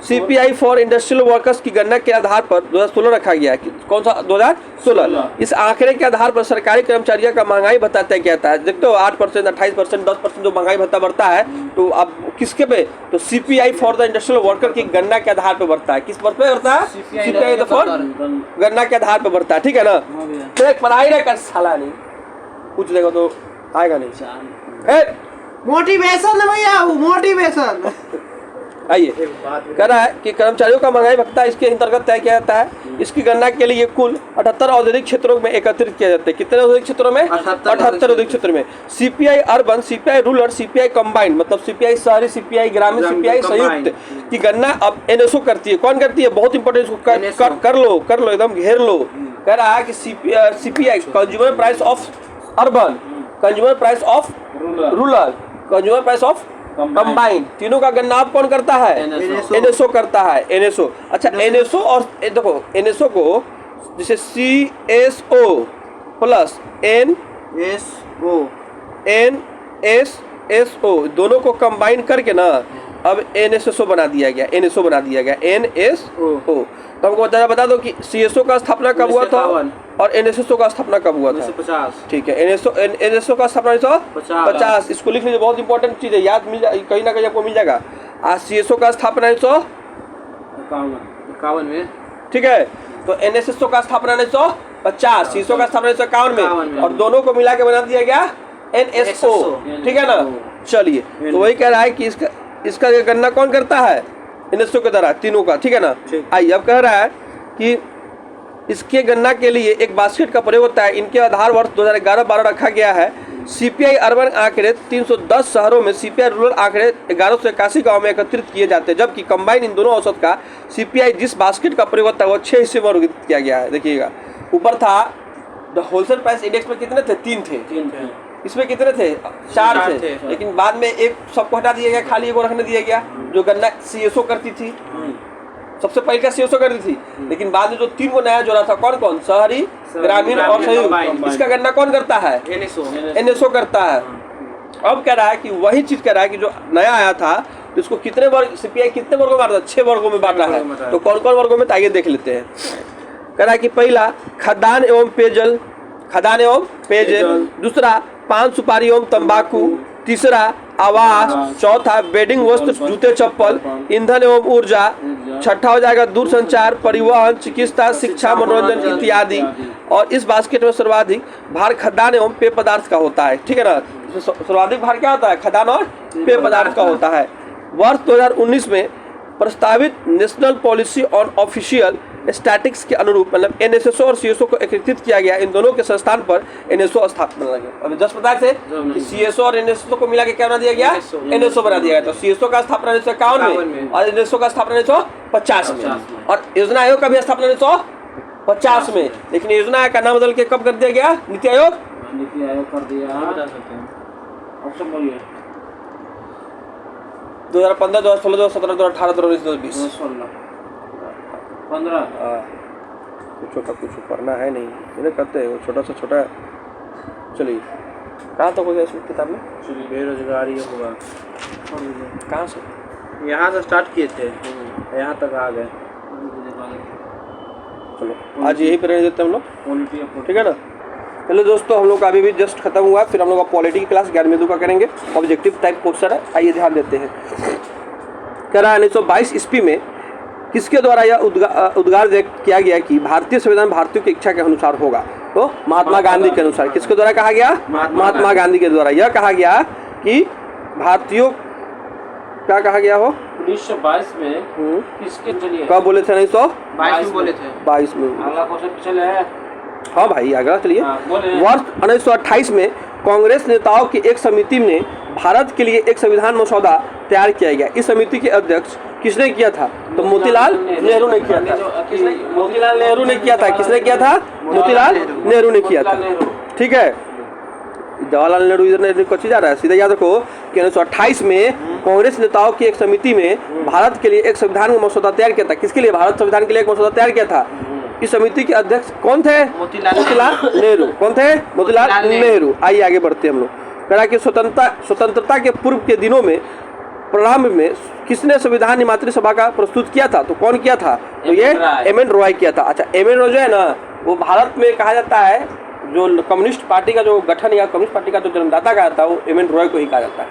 Speaker 1: सीपीआई फॉर इंडस्ट्रियल वर्कर्स की गणना के आधार पर 2016 रखा गया है। कौन सा? 2016। इस आंकड़े के आधार पर सरकारी कर्मचारियों का महंगाई भत्ता तय किया जाता है। देखते हो 8%, 28%, 10% जो महंगाई भत्ता बढ़ता है तो अब किसके पे? तो CPI for the industrial worker की गणना के आधार पर बढ़ता है। किस पर पे बढ़ता है? सीपीआई फॉर गणना के आधार पर बढ़ता है। ठीक है ना, तो एक पढ़ाई रहे कर साला नहीं पूछ लेगा तो आएगा नहीं।
Speaker 3: मोटिवेशन है भैया, मोटिवेशन।
Speaker 1: आइए कह रहा है कि कर्मचारियों का महंगाई भत्ता इसके अंतर्गत तय किया जाता है। इसकी गणना के लिए कुल 78 औद्योगिक क्षेत्रों में एकत्रित किया जाता है। कितने औद्योगिक क्षेत्रों में? 78 औद्योगिक क्षेत्रों में। CPI urban, CPI rural, CPI combined, मतलब सीपीआई शहरी, सीपीआई ग्रामीण, सीपीआई संयुक्त की गणना अब एनएसओ करती है। कौन करती है? बहुत इंपॉर्टेंट, इसको कर लो एकदम घेर लो। कह रहा है कि CPI consumer price of urban, consumer price of rural, consumer price of combined, तीनों का गणना आप कौन करता है? एनएसओ करता है। एनएसओ, अच्छा एनएसओ और देखो एनएसओ को जैसे सीएसओ प्लस एनएसओ दोनों को कंबाइन करके ना अब एनएसओ बना दिया गया। एनएसओ तो हमको बता दो कि सीएसओ का स्थापना कब हुआ था और एनएसओ का स्थापना कब हुआ था?
Speaker 3: 1950।
Speaker 1: ठीक है, एनएसओ का स्थापना 1950। इसको लिख लीजिए, बहुत इंपॉर्टेंट चीज है, याद मिल जाए कहीं ना कहीं आपको मिल जाएगा। आज सीएसओ का स्थापना
Speaker 3: 1951 में।
Speaker 1: ठीक है, तो एनएसओ का स्थापना 1950, सीएसओ का स्थापना 1951 में और दोनों को मिला के बना दिया गया एनएसओ। ठीक है ना, चलिए तो वही कह रहा है कि इसका गणना कौन करता है? एनएसओ के द्वारा, तीनों का। ठीक है ना, आइए अब कह रहा है कि इसके गणना के लिए एक बास्केट का प्रयोग होता है। इनके आधार वर्ष 2011-12 रखा गया है। सीपीआई अर्बन आंकड़े 310 शहरों में, सीपीआई रूरल आंकड़े 1181 गांव में एकत्रित किए जाते हैं, जबकि कंबाइन इन दोनों औसत का सीपीआई जिस बास्केट का प्रयोग होता है वो 6 हिस्से में वर्गीकृत किया गया है। देखिएगा ऊपर था द होलसेल प्राइस इंडेक्स में कितने थे? 3 थे। इसमें कितने थे? 4 थे। लेकिन बाद में एक सबको हटा दिया गया, खाली एक रखने दिया गया जो गणना सीएसओ करती थी। सबसे पहले का सीएसओ करती थी, लेकिन बाद में जो 3 को नया जोड़ा था, कौन कौन? शहरी, ग्रामीण और संयुक्त। इसका गणना कौन करता है? एनएसओ करता है। अब कह रहा है कि वही चीज कह रहा है कि जो नया आया था तो इसको कितने वर्ग, सीपीआई कितने वर्गों में बांटा? 6 वर्गों में बांटा है। तो कौन कौन वर्गों में? आइए देख लेते हैं। कह रहा है कि पहला खाद्यान्न एवं पेयजल, दूसरा पान सुपारी एवं तंबाकू, तीसरा आवास, चौथा बेडिंग वस्त्र, जूते चप्पल, ईंधन एवं ऊर्जा, छठा हो जाएगा दूर संचार, परिवहन, चिकित्सा, शिक्षा, मनोरंजन इत्यादि। और इस बास्केट में सर्वाधिक भार खाद्यान्न एवं पेय पदार्थ का होता है। ठीक है ना, सर्वाधिक भार क्या होता है? खाद्यान्न और पेय पदार्थ का होता है। वर्ष 2019 में प्रस्तावित national policy on official statics के अनुरूप मतलब एनएसएसओ और सीएसओ को एकीकृत किया गया। इन दोनों के संस्थान पर एनएसओ स्थापना बना गया। अभी 10 पता थे कि सीएसओ और एनएसएसओ को मिला के क्या बना दिया गया? एनएसओ बना दिया गया। तो सीएसओ का स्थापना 1951 में और एनएसओ का स्थापना 1950 में और योजना आयोग का भी स्थापना 1950 में। लेकिन योजना आयोग का नाम बदल के कब कर दिया गया? नीति आयोग
Speaker 2: कर दिया।
Speaker 1: 2015, 2016, 2017, 2018, 2019, 2020,
Speaker 2: 15।
Speaker 1: छोटा कुछ पढ़ना है नहीं, इन्हें करते हैं वो छोटा से छोटा। चलिए कहाँ तक हो गया इस किताब में?
Speaker 3: बेरोजगारी होगा।
Speaker 1: कहाँ से?
Speaker 3: यहाँ से स्टार्ट किए थे, यहाँ तक आ गए।
Speaker 1: चलो आज यही पर रहने देते हैं हम लोग, ठीक है ना। चलो दोस्तों, हम लोग का अभी भी जस्ट खत्म हुआ, फिर हम लोग का पॉलिटी की क्लास 11वीं का करेंगे। ऑब्जेक्टिव टाइप क्वेश्चन है, आइए ध्यान देते हैं। कह रहा है 1922 ईस्वी में किसके द्वारा यह उद्गार व्यक्त किया गया कि भारतीय संविधान भारतीयों की इच्छा के अनुसार होगा? तो महात्मा गांधी के अनुसार किसके द्वारा कहा गया? महात्मा गांधी के द्वारा यह कहा गया कि भारतीयों, क्या कहा गया हो?
Speaker 2: 1922 में किसके चलिए
Speaker 1: कब बोले थे?
Speaker 3: 22 में बोले थे।
Speaker 1: 1922 में।
Speaker 2: अगला क्वेश्चन चले है।
Speaker 1: हाँ भाई अगला चलिए।
Speaker 2: बोले।
Speaker 1: वर्ष 1928 में कांग्रेस नेताओं की एक समिति ने भारत के लिए एक संविधान मसौदा तैयार किया गया। इस समिति के अध्यक्ष किसने किया था? तो मोतीलाल नेहरू ने किया था। मोतीलाल नेहरू ने किया था। किसने किया था? मोतीलाल नेहरू ने किया था। ठीक है, जवाहरलाल नेहरू इधर नहीं कच्ची जा रहा है, सीधा याद रखो कि 1928 में कांग्रेस नेताओं की एक समिति में भारत के लिए एक संविधान का मसौदा तैयार किया था। किसके लिए? भारत संविधान के लिए एक मसौदा तैयार किया था। इस समिति के अध्यक्ष कौन थे? मोतीलाल नेहरू। कौन थे? मोतीलाल नेहरू। आइए आगे बढ़ते हैं हम लोग। कहा कि स्वतंत्रता के पूर्व के दिनों में प्रारंभ में किसने संविधान निर्मात्री सभा का प्रस्तुत किया था? तो कौन किया था? तो ये एम एन रॉय किया था। अच्छा, एम एन रॉय जो है ना, वो भारत में कहा जाता है जो कम्युनिस्ट पार्टी का जो गठन या कम्युनिस्ट पार्टी का जो जन्मदाता कहा जाता है वो एम एन रॉय को ही कहा जाता है।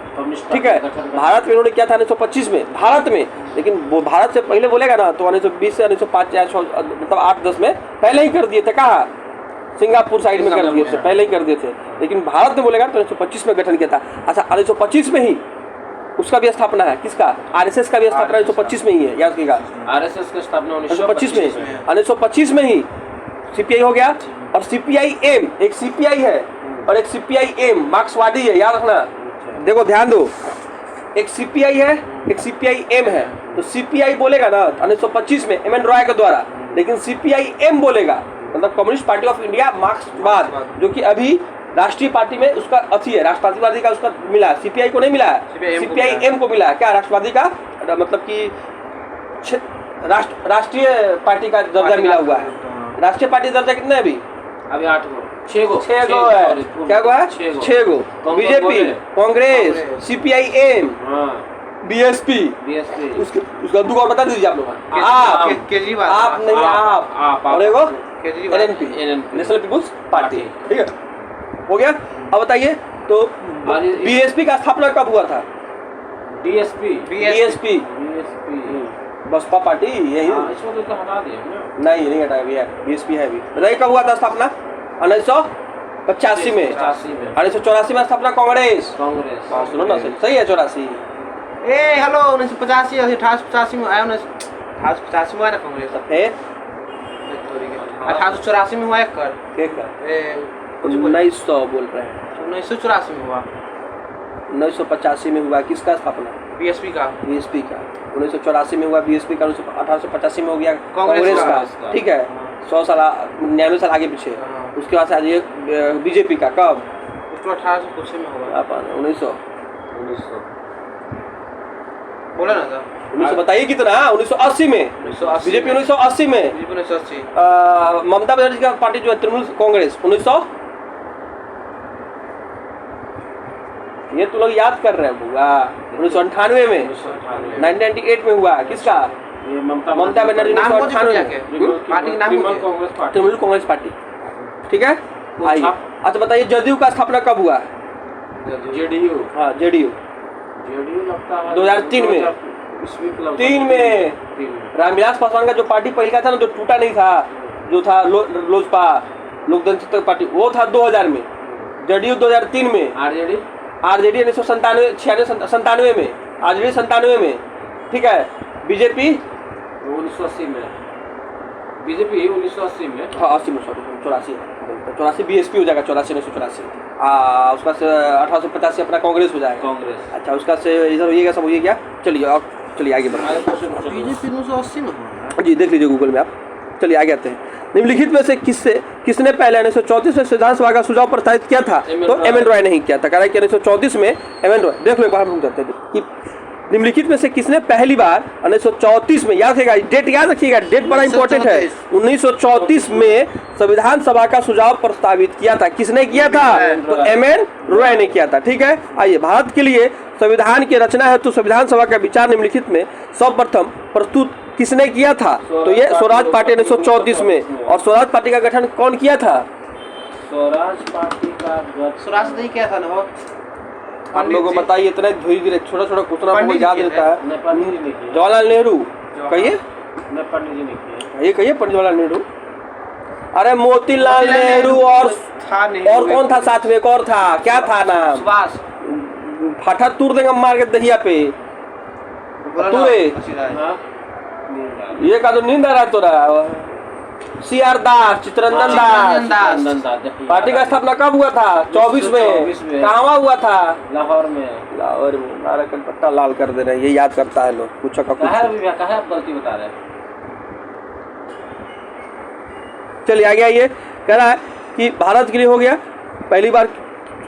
Speaker 1: ठीक है, भारत में इन्होंने किया था 1925 में, भारत में। लेकिन वो भारत से पहले बोलेगा ना तो 1920 से 1905 या मतलब 8-10 में पहले ही कर दिए थे। कहाँ? सिंगापुर साइड में कर दिए थे, पहले ही कर दिए थे। लेकिन भारत में बोलेगा तो 1925 में गठन किया था। अच्छा, 1925 में ही उसका भी स्थापना है। किसका? आरएसएस का भी स्थापना 1925 में ही है, याद रखिएगा।
Speaker 2: आरएसएस की स्थापना
Speaker 1: 1925 में। 1925 में ही सीपीआई हो गया। और सीपीआई एम, एक सीपीआई है और एक सीपीआई एम मार्क्सवादी है, याद रखना। देखो ध्यान दो, एक सीपीआई है, एक सीपीआई एम है। तो सीपीआई बोलेगा ना 1925 में एम एन रॉय के द्वारा, लेकिन सीपीआई एम बोलेगा मतलब कम्युनिस्ट पार्टी ऑफ इंडिया मार्क्सवाद, जो कि अभी राष्ट्रीय पार्टी में उसका अथी है, राष्ट्रवादी का उसका मिला है। सीपीआई को नहीं मिला है, सीपीआई एम को मिला है। क्या? राष्ट्रवादी का मतलब कि राष्ट्रीय पार्टी का दर्जा मिला हुआ है। राष्ट्रीय पार्टी दर्जा कितना है अभी?
Speaker 2: अभी 8 गो 6 गो
Speaker 1: है। क्या गो है? 6 गो। BJP, Congress, CPI M, BSP, उसका दो और बता दीजिए आप लोग। आप
Speaker 3: केजरीवाल,
Speaker 1: आप नहीं, आप और एगो एनपी, नेशनल पीपुल्स पार्टी। ठीक है, हो गया। अब बताइए तो बीएसपी का स्थापना कब हुआ था? बीएसपी बसपा पार्टी यही।
Speaker 2: इसमें तो हटा दिया
Speaker 1: नहीं हटाया भैया, बीएसपी है अभी। बताइए कब हुआ था स्थापना? 1985 में। 1984 में स्थापना कांग्रेस। हाँ सुनो ना, सही है 84।
Speaker 3: हेलो 1985 1885 में आया। 1885 में आया कांग्रेस।
Speaker 1: फिर
Speaker 3: 1884 में हुआ एक कर
Speaker 1: 1900 बोल रहे हैं।
Speaker 3: 1984 में हुआ।
Speaker 1: 1985 में हुआ किसका स्थापना?
Speaker 3: बीएसपी का।
Speaker 1: 1984 में हुआ बीएसपी का। 1885 में हो गया कांग्रेस का। ठीक है, 100 साल 99 साल आगे पीछे। उसके बाद से बीजेपी का कब?
Speaker 3: उसको 1800 में होगा।
Speaker 1: 1900
Speaker 3: बोला ना था।
Speaker 1: 1900 बताइए कितना? 1980 में बीजेपी। 1980 में
Speaker 3: 1980
Speaker 1: ममता बनर्जी का पार्टी जो है तृणमूल कांग्रेस। 1900 ये तो लोग याद कर रहे हैं बुआ। 1998 में 1998 में हुआ किसका? ममता बनर्जी। 1998 तृणमूल कांग्रेस पार्टी। ठीक है, आइए। अच्छा बताइए जदयू का स्थापना कब हुआ?
Speaker 2: जेडीयू।
Speaker 1: हाँ जेडीयू
Speaker 2: लगता है
Speaker 1: 2003 में। 3 में रामविलास पासवान का जो पार्टी पहले का था ना, जो टूटा नहीं था, जो था लोजपा, लोक जनशक्ति पार्टी, वो था 2000 में। जेडीयू 2003 में। आरजेडी 1997 में। आरजेडी 97 में। ठीक है, बीजेपी
Speaker 2: 1980 में। बीजेपी 1980 में।
Speaker 1: हाँ 80 में, सॉरी 84 बीएसपी हो जाएगा। 1984 उसका से 1885 अपना कांग्रेस हो जाएगा।
Speaker 2: कांग्रेस।
Speaker 1: अच्छा, उसका से इधर होइएगा, सब होइएगा। चलिए और चलिए आगे बढ़ते हैं।
Speaker 3: बीजेपी 1980 में हुआ।
Speaker 1: जी देख लीजिए गूगल में आप। चलिए आगे आते हैं। निम्नलिखित में से किसने पहले 1934 में संविधान सभा का सुझाव प्रस्तावित किया था? तो एम एन रॉय नहीं किया था। कह रहा है कि 1934 में एम एन रॉय। देख लो एक बार हम रुक जाते हैं कि निम्नलिखित में से किसने पहली बार 1934 में, याद रखिएगा डेट, याद रखिएगा डेट बड़ा इंपॉर्टेंट है। 1934 में संविधान सभा का सुझाव प्रस्तावित किया था। किसने किया था? तो एम एन रॉय ने किया था। ठीक है, आइए। भारत के लिए संविधान की रचना है तो संविधान सभा का विचार निम्नलिखित में सर्वप्रथम प्रस्तुत किसने किया था? तो ये स्वराज पार्टी 1934 में। और स्वराज पार्टी का गठन कौन किया था?
Speaker 2: स्वराज पार्टी का
Speaker 3: स्वराज नहीं किया था ना।
Speaker 1: आप लोगों को बताइए, इतना धीरे छोटा छोटा क्वेश्चन आपको याद रहता है। जवाहरलाल नेहरू कहिए,
Speaker 2: पंडित जी ने किया।
Speaker 1: ये कहिए पंडित जवाहरलाल नेहरू। अरे मोतीलाल नेहरू और
Speaker 3: था नहीं,
Speaker 1: कौन था साथ में, एक और था, क्या था नाम?
Speaker 3: सुभाष।
Speaker 1: फाटा तूर देंगे मार के दहिया पे तूरे।
Speaker 2: हाँ?
Speaker 1: ये का तो नींद आ रहा तोरा। CR दास, चित्ररंजन दास।
Speaker 2: चंदन दास।
Speaker 1: पार्टी का स्थापना कब हुआ था? 24 में। कहाँ हुआ था?
Speaker 2: लाहौर में।
Speaker 1: लाहौर में। हमारा कलपट्टा लाल कर दे रहे हैं, ये याद करता है लोग। कुछ का
Speaker 2: कहा
Speaker 1: कुछ।
Speaker 2: है आप गलती बता रहे हैं?
Speaker 1: चलिए आगे आइए। कह रहा है कि भारत के लिए हो गया पहली बार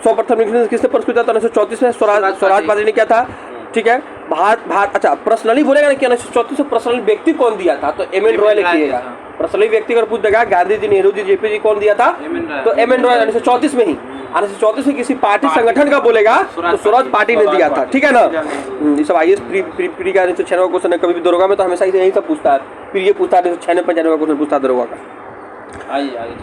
Speaker 1: सर्वप्रथम निरीक्षण किसने पुरस्कृत था? 1934 में स्वराज पार्टी ने किया था। ठीक है। भारत अच्छा पर्सनली बोलेगा ना कि 1934 में पर्सनली व्यक्ति कौन दिया था, तो M.N. रॉय लिखिएगा। पर्सनली व्यक्ति अगर पूछ देगा गांधी जी, नेहरू जी, JP जी कौन दिया था, तो M.N. रॉय 1934 में ही। 1934 में किसी पार्टी संगठन का बोलेगा तो स्वराज पार्टी ने दिया था। ठीक है ना। ये सब IAS प्री का 1996 क्वेश्चन है। कभी भी दरोगा में तो हमेशा यही सब पूछता है, फिर ये पूछता है 1996 क्वेश्चन पूछता है दरोगा का।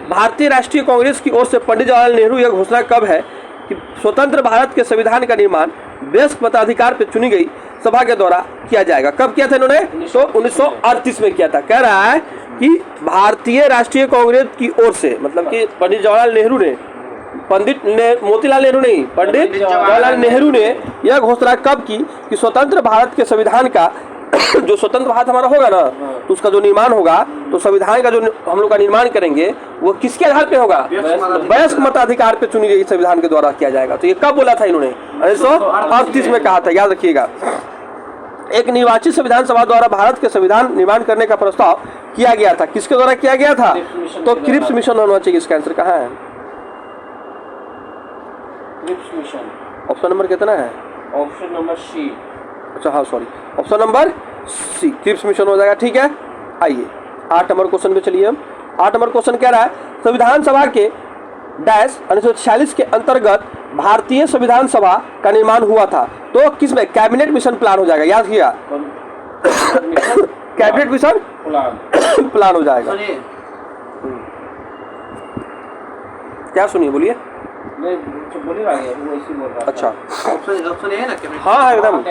Speaker 1: भारतीय राष्ट्रीय कांग्रेस की ओर से पंडित जवाहरलाल नेहरू यह घोषणा कब है कि स्वतंत्र भारत के संविधान का निर्माण वयस्क मताधिकार पर चुनी गई सभा के द्वारा किया जाएगा? कब किया था इन्होंने? तो 1938 में किया था। कह रहा है कि भारतीय राष्ट्रीय कांग्रेस की ओर से, मतलब कि पंडित जवाहरलाल नेहरू ने, मोतीलाल नेहरू नहीं, पंडित जवाहरलाल नेहरू ने यह घोषणा कब की कि स्वतंत्र भारत के संविधान का जो स्वतंत्र भारत हमारा होगा ना, तो उसका जो निर्माण होगा, तो संविधान का जो हम लोग का निर्माण करेंगे वो किसके आधार पे होगा? वयस्क मताधिकार पे चुनी गई संविधान के द्वारा किया जाएगा। तो ये कब बोला था इन्होंने? 1938 में कहा था, याद रखिएगा। एक निर्वाचित संविधान सभा द्वारा भारत के संविधान निर्माण करने का प्रस्ताव किया गया था। किसके द्वारा किया गया था? तो क्रिप्स मिशन होना चाहिए। इसका आंसर कहाँ है?
Speaker 2: Cripps mission.
Speaker 1: ऑप्शन नंबर कितना है?
Speaker 2: Option number C।
Speaker 1: अच्छा हाँ sorry, option number C Cripps mission हो जाएगा। ठीक है। आइए 8 नंबर क्वेश्चन पे चलिए हम। 8 नंबर क्वेश्चन कह रहा है संविधान सभा के डैश 1946 के अंतर्गत भारतीय संविधान सभा का निर्माण हुआ था, तो किसमें? कैबिनेट मिशन प्लान हो जाएगा। याद किया? कैबिनेट मिशन प्लान हो जाएगा। क्या सुनिए, बोलिए। अच्छा
Speaker 3: ऑप्शन है ना?
Speaker 1: हाँ एकदम।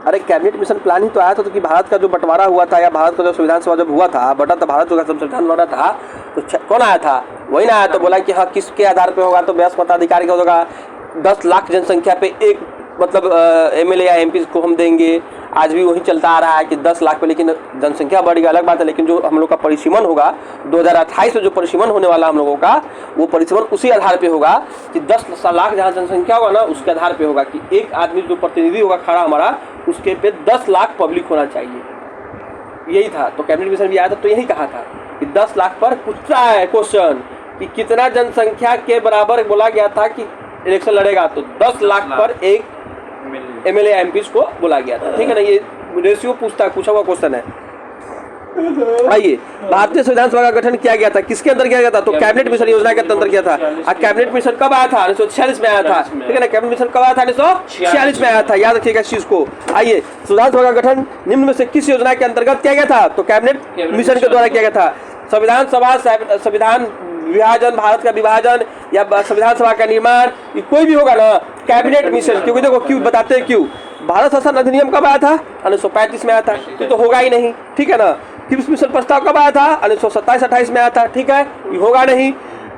Speaker 1: अरे कैबिनेट मिशन प्लान ही तो आया था, तो कि भारत का जो बंटवारा हुआ था या भारत का जो संविधान सभा जब हुआ था, बटा था भारत का संविधान बना था, तो कौन आया था? वही ना आया। तो बोला कि हाँ किसके आधार पे होगा? तो वयस्क मताधिकार का होगा। 10 लाख जनसंख्या पे एक मतलब MLA या MP को हम देंगे। आज भी वही चलता आ रहा है कि 10 लाख पे, लेकिन जनसंख्या बढ़ गई अलग बात है, लेकिन जो हम लोग का परिसीमन होगा 2028 में जो परिसीमन होने वाला हम लोगों का, वो परिसीमन उसी आधार पे होगा कि 10 लाख जहाँ जनसंख्या होगा ना, उसके आधार पे होगा कि एक आदमी जो प्रतिनिधि होगा खड़ा हमारा, उसके पे 10 लाख पब्लिक होना चाहिए। यही था। तो कैबिनेट मिशन भी आया था, तो यही कहा था कि 10 लाख पर पूछता है क्वेश्चन कि कितना जनसंख्या के बराबर बोला गया था कि इलेक्शन लड़ेगा, तो 10 लाख पर एक MLA MP को बोला गया था। ठीक है ना। ये रेशियो पूछता हुआ क्वेश्चन है। आइए, भारतीय संविधान सभा का गठन किया गया था, किसके अंदर किया गया था? तो कैबिनेट मिशन योजना के अंदर किया था। कैबिनेट मिशन कब आया था? 1946 में आया था। ठीक है ना। कैबिनेट मिशन कब आया था? 1946 में आया था। याद रखिएगा इस चीज को। आइए, संविधान सभा का गठन निम्न में से किस योजना के अंतर्गत किया गया था? तो कैबिनेट मिशन के द्वारा किया गया था। संविधान सभा, संविधान विभाजन, भारत का विभाजन या संविधान सभा का निर्माण, ये कोई भी होगा ना, कैबिनेट मिशन। क्योंकि देखो क्यों बताते हैं, क्यों भारत शासन अधिनियम कब आया था? 1935 में आया था, तो होगा ही नहीं। ठीक है ना। क्रिप्स मिशन प्रस्ताव कब आया था? 1927-28 में आया था। ठीक है, ये होगा नहीं।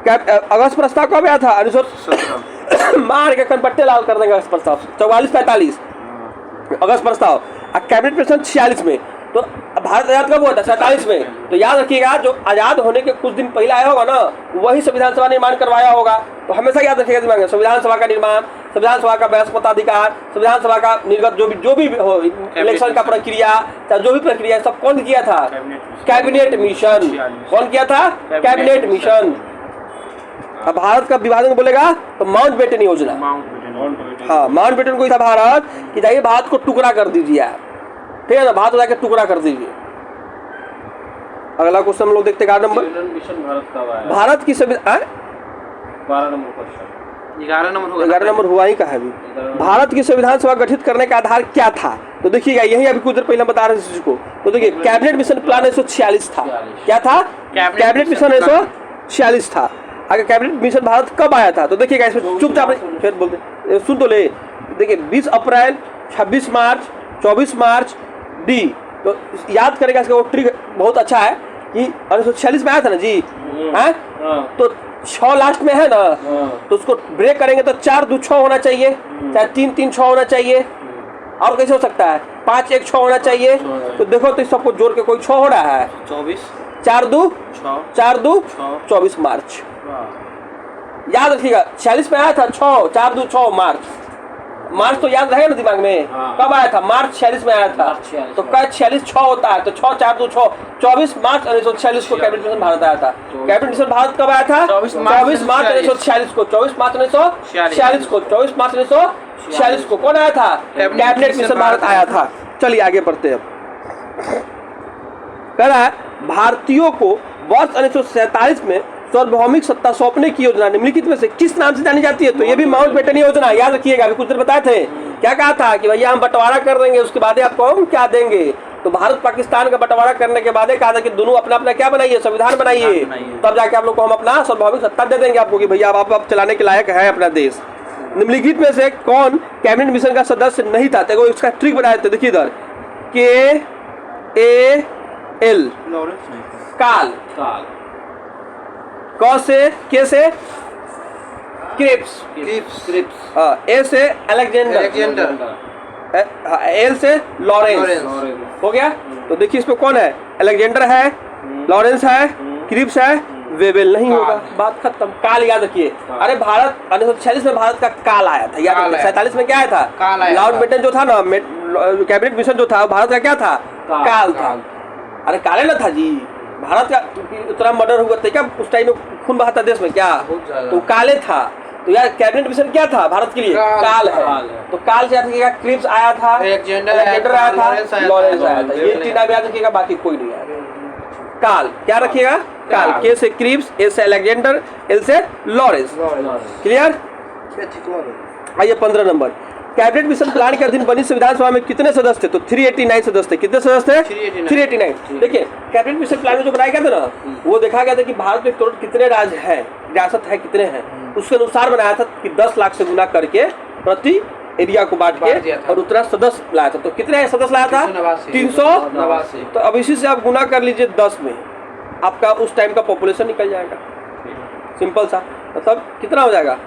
Speaker 1: अगस्त प्रस्ताव कब आया था? 1917 मार के कनपट्टे लाल कर देंगे। अगस्त प्रस्ताव 44-45 अगस्त प्रस्ताव। कैबिनेट मिशन 46 में। तो भारत आजाद कब हुआ था? 47 में। तो याद रखिएगा, जो आजाद होने के कुछ दिन पहले आया होगा ना, वही संविधान सभा निर्माण करवाया होगा। तो हमेशा याद रखिएगा दिमाग में, संविधान सभा का निर्माण, संविधान सभा का वयस्क मताधिकार, संविधान सभा का निर्गत जो भी हो, इलेक्शन का प्रक्रिया, चाहे जो भी प्रक्रिया, सब कौन किया था? Cabinet mission. कौन किया था? Cabinet mission. अब भारत का विभाजन बोलेगा तो माउंटबेटन योजना। हाँ, माउंटबेटन को था भारत कि जाइए भारत को टुकड़ा कर दीजिए आप। ठीक है ना। भारत जाके टुकड़ा कर दीजिए। अगला क्वेश्चन हम लोग देखते हैं 11 नंबर। भारत की संविधान 11 नंबर हुआ ही कहा अभी। भारत की संविधान सभा गठित करने का आधार क्या था? तो देखिएगा, यही अभी कुछ देर पहले बता रहे हैं को। तो देखिए, कैबिनेट मिशन प्लान 1946 था। क्या था? कैबिनेट मिशन 1946 था। अगर कैबिनेट मिशन भारत कब आया था? तो देखिएगा, इसमें चुपचाप फिर बोलते सुन तो ले। देखिए 20 अप्रैल, 26 मार्च, 24 मार्च, डी। तो याद करेगा, इसका वो ट्रिक बहुत अच्छा है कि 1946 में आया था ना जी, हैं?
Speaker 2: हाँ।
Speaker 1: तो 6 लास्ट में है ना, तो उसको ब्रेक करेंगे तो 4 2 6 होना चाहिए, चाहे 3 3 6 होना चाहिए, और कैसे हो सकता है 5 1 6 होना चाहिए। तो देखो तो इस सबको जोड़ के कोई 6 हो रहा है,
Speaker 3: 24
Speaker 1: 4 2
Speaker 3: 6
Speaker 1: 4 2
Speaker 3: 6
Speaker 1: 24 मार्च। याद रखिएगा 46 में आया था 6 4 2 6 मार्च। मार्च तो याद रहेगा ना दिमाग में।
Speaker 2: हाँ।
Speaker 1: कब आया था? मार्च 46 में आया था।
Speaker 2: मार्च 46
Speaker 1: तो क्या 46 6 होता है, तो 6 4 2 6 24 मार्च 1946 को कैबिनेट मिशन भारत आया था। कैबिनेट मिशन भारत कब आया था?
Speaker 3: 24
Speaker 1: मार्च 1946 को। 24 मार्च 1946 को। 24 मार्च 1946 को कौन आया था? कैबिनेट मिशन भारत आया था। चलिए आगे बढ़ते हैं। कह रहा है भारतीयों को वर्ष 1947 में सार्वभौमिक सत्ता सौंपने की योजना निम्नलिखित में से किस नाम से जानी जाती है? तो ये भी माउंटबेटन योजना, याद रखिएगा। अभी कुछ देर बताए थे, क्या कहा था कि भैया हम बंटवारा कर देंगे, उसके बाद आपको हम क्या देंगे। तो भारत पाकिस्तान का बंटवारा करने के बाद कहा था कि दोनों अपना अपना क्या बनाइए, संविधान बनाइए, तब जाके आप लोग को हम अपना सार्वभौमिक सत्ता दे देंगे आपको कि भैया आप चलाने के लायक है अपना देश। निम्नलिखित में से कौन कैबिनेट मिशन का सदस्य नहीं था? देखो इसका ट्रिक बनाए थे, देखिए इधर KAL काल,
Speaker 2: काल,
Speaker 1: क से के से क्रिप्स, ए से अलेक्जेंडर, एल से लॉरेंस, हो गया। तो देखिए इसमें कौन है? अलेक्जेंडर है, लॉरेंस है, क्रिप्स है, वेबेल नहीं होगा, बात खत्म। काल याद रखिए। अरे भारत 1946 में भारत का काल आया था, याद रखिए। 47 में क्या आया था? माउंटबेटन जो था ना, कैबिनेट मिशन जो था भारत का क्या था? काल था। अरे काले ना था जी, भारत का उतना मर्डर हुआ था क्या उस टाइम में, खून बहा था देश में क्या, तो काले था। तो यार कैबिनेट मिशन क्या था भारत के लिए? काल है। तो काल से याद रखिएगा। क्रिप्स आया था, अलेक्जेंडर आया था, लॉरेंस आया था। ये 3 नाम याद रखिएगा, बाकी कोई नहीं आया। काल क्या रखिएगा? काल। के से क्रिप्स, ए से अलेक्जेंडर, एल से लॉरेंस। क्लियर? आइए 15 नंबर। कैबिनेट मिशन प्लान के अधीन बनी संविधान सभा में कितने सदस्य थे? तो 389 सदस्य थे। कितने सदस्य थे? 389। देखिए कैबिनेट मिशन प्लान में जो बनाया गया था ना, वो देखा गया था कि भारत में टोटल कितने राज्य हैं, रियासत है कितने हैं, उसके अनुसार बनाया था कि 10 लाख से गुना करके प्रति एरिया को बांट के और उतना सदस्य लाया था। तो कितने सदस्य लाया था? 389। तो अब इसी से आप गुना कर लीजिए 10 में, आपका उस टाइम का पॉपुलेशन निकल जाएगा। सिंपल सा, मतलब कितना हो जाएगा?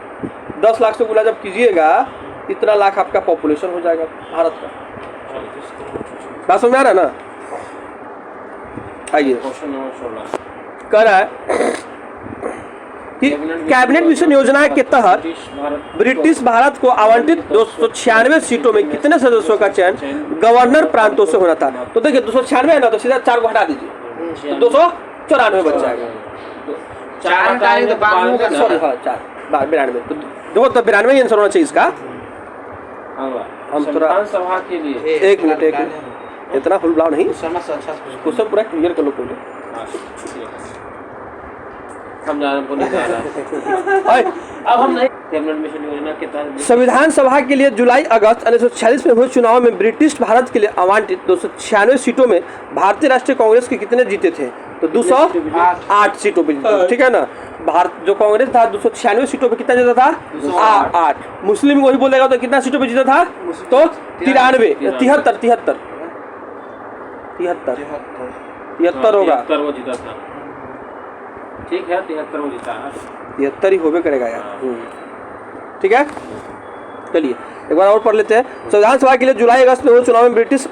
Speaker 1: 10 लाख से गुना जब कीजिएगा, इतना लाख आपका पॉपुलेशन हो जाएगा भारत का। बात समझ में आ रहा है ना? आइए कर रहा है कि कैबिनेट मिशन योजना के तहत ब्रिटिश भारत को आवंटित 296 सीटों में कितने सदस्यों का चयन गवर्नर प्रांतों से होना था? तो देखिए 296 है ना, तो सीधा 4 को हटा दीजिए तो 294 बच जाएगा। 92। तो देखो तब 92 आंसर होना चाहिए इसका। हम थोड़ा
Speaker 2: सभा के लिए
Speaker 1: एक मिनट इतना फुल ब्लाव नहीं, क्वेश्चन पूरा क्लियर कर लो पहले।
Speaker 2: हम जानने को नहीं जा रहा है। अब हम नहीं कैबिनेट मिशन योजना के तहत
Speaker 1: संविधान सभा के लिए जुलाई अगस्त 1946 में हुए चुनाव में ब्रिटिश भारत के लिए आवंटित 296 सीटों में भारतीय राष्ट्रीय कांग्रेस के कितने जीते थे? तो 208 सीटों पे जीते। ठीक है ना? भारत जो कांग्रेस था 296 सीटों पे कितना जीता था? 8। मुस्लिम वही बोलेगा तो कितना सीटों पे जीता था? तो 93 73 होगा।
Speaker 2: 73 वो जीता था। ठीक है 73 वो जीता है।
Speaker 1: 73 ही होबे करेगा यार। ठीक है, चलिए एक बार और पढ़ लेते हैं। संविधान सभा के लिए जुलाई अगस्त में हुए चुनाव में ब्रिटिश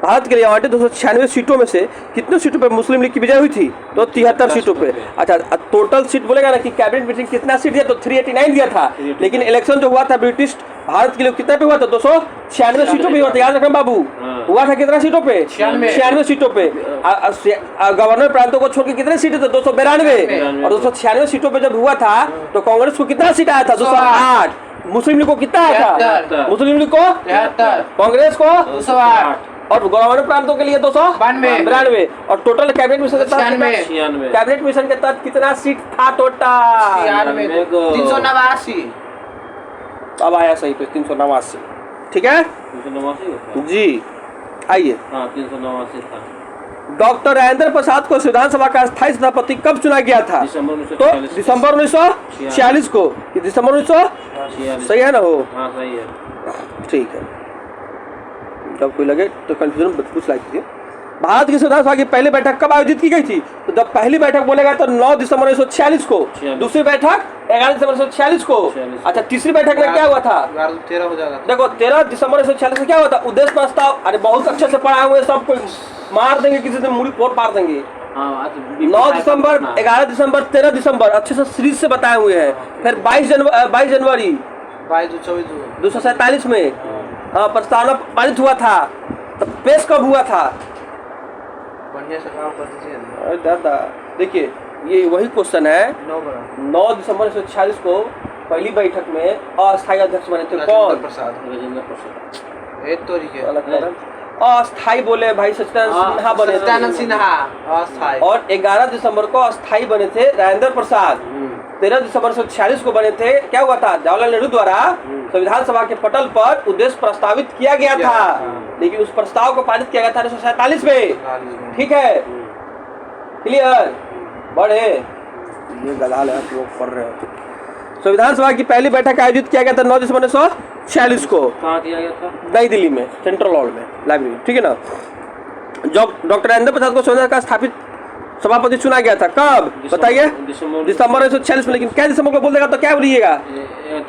Speaker 1: भारत के लिए आवंटित 296 सीटों में से कितने सीटों पे मुस्लिम लीग की विजय हुई थी? तो 73 सीटों पे। अच्छा टोटल सीट बोलेगा ना कि कैबिनेट मिशन कितना सीट दिया? तो 389 दिया था, लेकिन इलेक्शन जो हुआ था ब्रिटिश भारत के लिए कितना पे हुआ था? 296 सीटों पे हुआ था। याद रखना बाबू, हुआ था कितना सीटों पे? 96 सीटों पे। गवर्नर प्रांतों को छोड़ के कितने सीटें थे? 292। और 296 सीटों पे जब हुआ था तो कांग्रेस को कितना सीट आया था? 208। मुस्लिम लीग को कितना आया था? मुस्लिम लीग को 73, कांग्रेस को 208 और गवर्नर प्रांतों के लिए 292। और टोटल कैबिनेट मिशन के तहत कैबिनेट मिशन के तहत कितना सीट था टोटल?
Speaker 3: 389।
Speaker 1: अब आया सही पे 389। ठीक है
Speaker 2: 389
Speaker 1: जी। आइए
Speaker 2: 389 था।
Speaker 1: डॉक्टर राजेंद्र प्रसाद को संविधान सभा का स्थायी सभापति कब चुना गया था? तो दिसंबर 1946 को। दिसंबर 1946 सही है ना? हो
Speaker 2: हाँ सही है।
Speaker 1: ठीक है, जब कोई लगे तो कंफ्यूजन पूछ लीजिए। भारत की संविधान सभा की पहली बैठक कब आयोजित की गई थी? तो जब पहली बैठक बोलेगा तो 9 दिसंबर 1946 को, दूसरी बैठक 11 दिसंबर 1946 को। अच्छा, तीसरी बैठक में क्या हुआ था?
Speaker 3: 13 हो जाएगा।
Speaker 1: देखो 13 दिसंबर 1946 में क्या हुआ था? उद्देश्य प्रस्ताव, अरे बहुत अच्छे से पढ़ा हुए, सब कोई मार देंगे, किसी दिन मुड़ी फोड़ मार देंगे। 9 दिसंबर, 11 दिसंबर, 13 दिसंबर अच्छे से सीरीज से बताए हुए हैं। फिर 22 जनवरी 247 में प्रस्तावना पारित हुआ था। तब पेश कब हुआ था?
Speaker 3: बढ़िया से काम कर दीजिए।
Speaker 1: अरे दादा देखिए, ये वही क्वेश्चन है। 9 दिसंबर 1946 को पहली बैठक में अस्थायी अध्यक्ष बने थे कौन?
Speaker 3: राजेंद्र प्रसाद। एक तो
Speaker 1: अस्थायी बोले भाई सच्चिदानंद सिन्हा बने थे।
Speaker 3: सच्चिदानंद सिन्हा अस्थायी।
Speaker 1: और 11 दिसंबर को अस्थायी बने थे राजेंद्र प्रसाद। 13 दिसंबर 1946 को बने थे। क्या हुआ था? जवाहरलाल नेहरू द्वारा संविधान सभा के पटल पर उद्देश्य प्रस्तावित किया गया था, लेकिन उस प्रस्ताव को पारित किया गया था 1947 में। ठीक है, क्लियर? बड़े ये गलाल है, आप लोग पढ़ रहे हो। संविधान सभा की पहली बैठक आयोजित किया गया था 9 दिसंबर 1946 को।
Speaker 2: कहाँ किया गया था?
Speaker 1: नई दिल्ली में, सेंट्रल हॉल में, लाइब्रेरी। ठीक है ना? डॉक्टर राजेंद्र प्रसाद को संविधान का स्थापित सभापति चुना गया था। कब बताइए? दिसंबर 1946 में। लेकिन क्या दिसंबर को बोल देगा तो क्या बोलिएगा?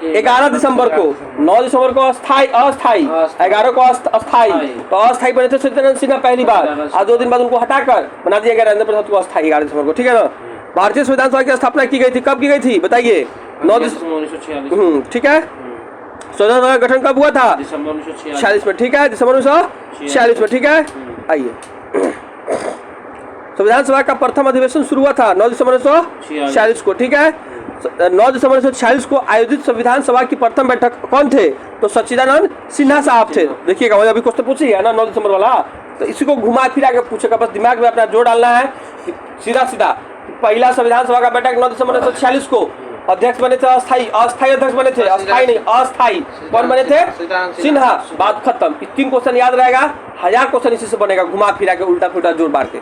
Speaker 1: 11 दिसंबर को। 9 दिसंबर को अस्थाई, 11 को अस्थाई। तो अस्थाई बने थे सच्चिदानंद सिन्हा पहली बार, और 2 दिन बाद उनको हटाकर बना दिया गया राजेंद्र प्रसाद को अस्थाई 11 दिसंबर को। ठीक है ना? भारतीय संविधान सभा की स्थापना की गई थी, कब की गई थी बताइए? 9 दिसंबर 1946। ठीक है। संविधान सभा का गठन कब हुआ था?
Speaker 2: दिसंबर
Speaker 1: 1946 में। ठीक है, दिसंबर 1946 में। ठीक है, आइए। संविधान सभा का प्रथम अधिवेशन शुरू हुआ था 9 दिसंबर 1946 को। ठीक है, 9 दिसंबर 1946 को आयोजित संविधान सभा की प्रथम बैठक कौन थे? तो सच्चिदानंद सिन्हा साहब थे। देखिएगा, अभी क्वेश्चन पूछिए ना 9 दिसंबर वाला, तो इसी को घुमा फिरा के पूछेगा। बस दिमाग में अपना जोर डालना है कि सीधा सीधा पहला संविधान सभा का बैठक 9 दिसंबर 1946 को। अध्यक्ष बने थे अस्थाई अध्यक्ष बने थे, अस्थाई नहीं अस्थाई। कौन बने थे? सिन्हा। बात खत्म। 3 क्वेश्चन याद रहेगा, 1000 क्वेश्चन इसी से बनेगा, घुमा फिरा के उल्टा पुल्टा जोर मार के।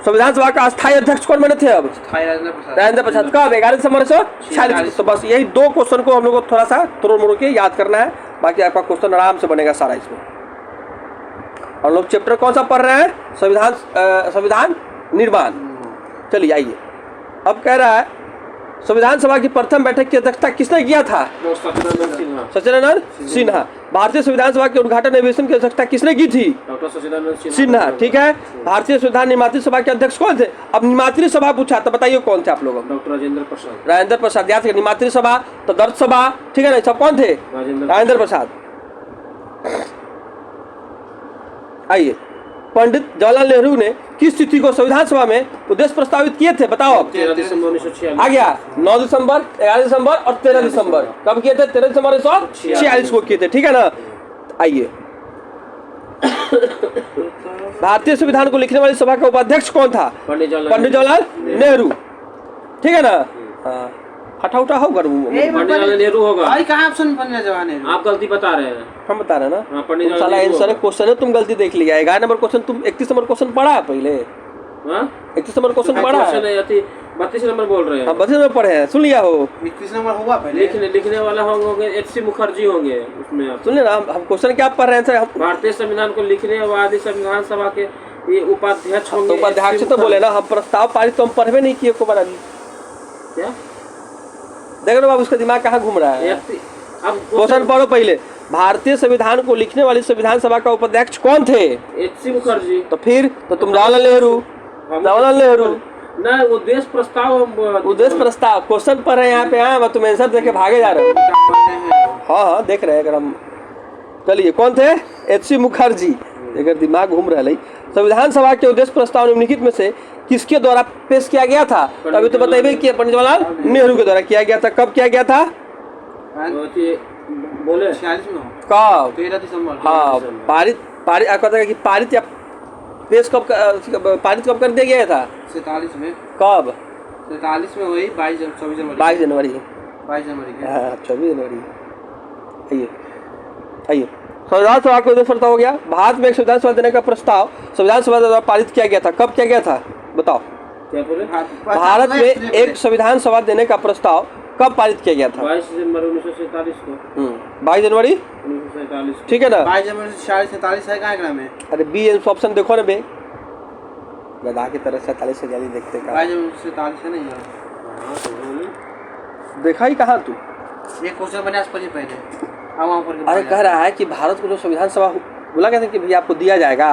Speaker 1: संविधान सभा का अस्थायी अध्यक्ष कौन बने थे? अब राजेंद्र प्रसाद। कब? 11 दिसंबर 1946। तो बस यही 2 क्वेश्चन को हम लोग को थोड़ा सा तोड़ मोड़ के याद करना है, बाकी आपका क्वेश्चन आराम से बनेगा सारा इसमें। हम लोग चैप्टर कौन सा पढ़ रहे हैं? संविधान निर्माण। चलिए आइए, अब कह रहा है संविधान सभा की प्रथम बैठक की अध्यक्षता किसने किया था? सच्चिदानंद सिन्हा। भारतीय संविधान सभा के उद्घाटन अधिवेशन की अध्यक्षता किसने की थी?
Speaker 2: डॉक्टर सच्चिदानंद
Speaker 1: सिन्हा। ठीक है। भारतीय संविधान निर्मात्री सभा के अध्यक्ष कौन थे? अब निर्मात्री सभा पूछा तो बताइए कौन थे आप लोग?
Speaker 2: डॉक्टर राजेंद्र प्रसाद।
Speaker 1: राजेंद्र प्रसाद। याद रखिए, निर्मात्री सभा तो दर्द सभा। ठीक है ना? सब कौन थे? राजेंद्र प्रसाद। आइए, पंडित जवाहरलाल नेहरू ने किस तिथि को संविधान सभा में उद्देश्य प्रस्तावित किए थे? बताओ।
Speaker 2: 13 दिसंबर 1946।
Speaker 1: आ गया। 9 दिसंबर, 11 दिसंबर और 13 दिसंबर। कब किए थे? 13 दिसंबर 1946 को किए थे। ठीक है ना? आइए, भारतीय संविधान को लिखने वाली सभा का उपाध्यक्ष कौन था?
Speaker 2: पंडित
Speaker 1: जवाहरलाल नेहरू। ठीक है ना? हाँ, हटा उठा होगा।
Speaker 2: पंडित जवाहरलाल नेहरू होगा।
Speaker 3: भाई कहाँ ऑप्शन पंडित जवाहरलाल नेहरू?
Speaker 2: आप गलती बता रहे हैं।
Speaker 1: हम बता रहे हैं ना।
Speaker 2: पंडित
Speaker 1: तुम साला आंसर क्वेश्चन है, तुम गलती देख लिया। 11 नंबर क्वेश्चन तुम 31 नंबर क्वेश्चन पढ़ा है पहले? 31 नंबर क्वेश्चन पढ़ा है?
Speaker 2: 32 नंबर बोल रहे हैं।
Speaker 1: हाँ, 32 नंबर पढ़े हैं, सुन लिया हो?
Speaker 3: 21 नंबर होगा पहले।
Speaker 2: लिखने वाला होंगे एच.सी. मुखर्जी होंगे उसमें। आप
Speaker 1: सुन लेना, हम क्वेश्चन क्या पढ़ रहे हैं सर?
Speaker 2: भारतीय संविधान को लिखने वाली संविधान सभा के ये उपाध्यक्ष होंगे।
Speaker 1: उपाध्यक्ष तो बोले ना, हम प्रस्ताव पारित तो हम पढ़वे नहीं किए को बना।
Speaker 2: क्या
Speaker 1: देख लो बाबू, उसका दिमाग कहाँ घूम रहा है।
Speaker 2: अब
Speaker 1: क्वेश्चन पढ़ो पहले। भारतीय संविधान को लिखने वाली संविधान सभा का उपाध्यक्ष कौन थे?
Speaker 2: एच.सी. मुखर्जी।
Speaker 1: तो फिर तो तुम जवाहरलाल नेहरू।
Speaker 2: ना उद्देश्य प्रस्ताव
Speaker 1: क्वेश्चन पढ़ रहे हैं यहाँ पे। हाँ, तुम आंसर देके भागे जा रहे हो। हाँ, देख रहे हैं अगर हम। चलिए, कौन थे? एच.सी. मुखर्जी। अगर दिमाग घूम रहा है। संविधान सभा के उद्देश्य प्रस्ताव निम्नलिखित में से किसके द्वारा पेश किया गया था? तो अभी तो बताइए कि पंडित जवाहरलाल नेहरू के द्वारा किया गया था। कब किया गया था?
Speaker 2: बोले
Speaker 3: 46 में।
Speaker 1: कब?
Speaker 3: 13 दिसंबर।
Speaker 1: हाँ, पारित या पेश कब पारित कब कर दिया गया था?
Speaker 3: 47 में।
Speaker 1: कब?
Speaker 3: 47 में हुई 22 जनवरी।
Speaker 1: 22 जनवरी।
Speaker 3: 22 जनवरी।
Speaker 1: हाँ, 24 जनवरी। आइए, संविधान सभा को उद्देश्य प्रस्ताव हो गया। भारत में एक संविधान सभा देने का प्रस्ताव संविधान सभा द्वारा पारित किया गया था। कब किया गया था? बताओ।
Speaker 2: क्या बोले?
Speaker 1: भारत में एक संविधान सभा देने का प्रस्ताव कब पारित किया गया था?
Speaker 2: 22 जनवरी 1947 को।
Speaker 1: 22 जनवरी
Speaker 2: 1947।
Speaker 1: ठीक है ना?
Speaker 3: 22 जनवरी 47 है कहाँ में?
Speaker 1: अरे बी ऑप्शन देखो ना बे। गधा की तरह 47 से जाली देखते का।
Speaker 3: भाई जब 47 है नहीं यार,
Speaker 1: देखा ही कहाँ तू?
Speaker 3: एक क्वेश्चन बने आज पहले अब वहाँ पर
Speaker 1: अरे कह रहा है कि भारत को जो संविधान सभा बोला गया था कि भैया आपको दिया जाएगा,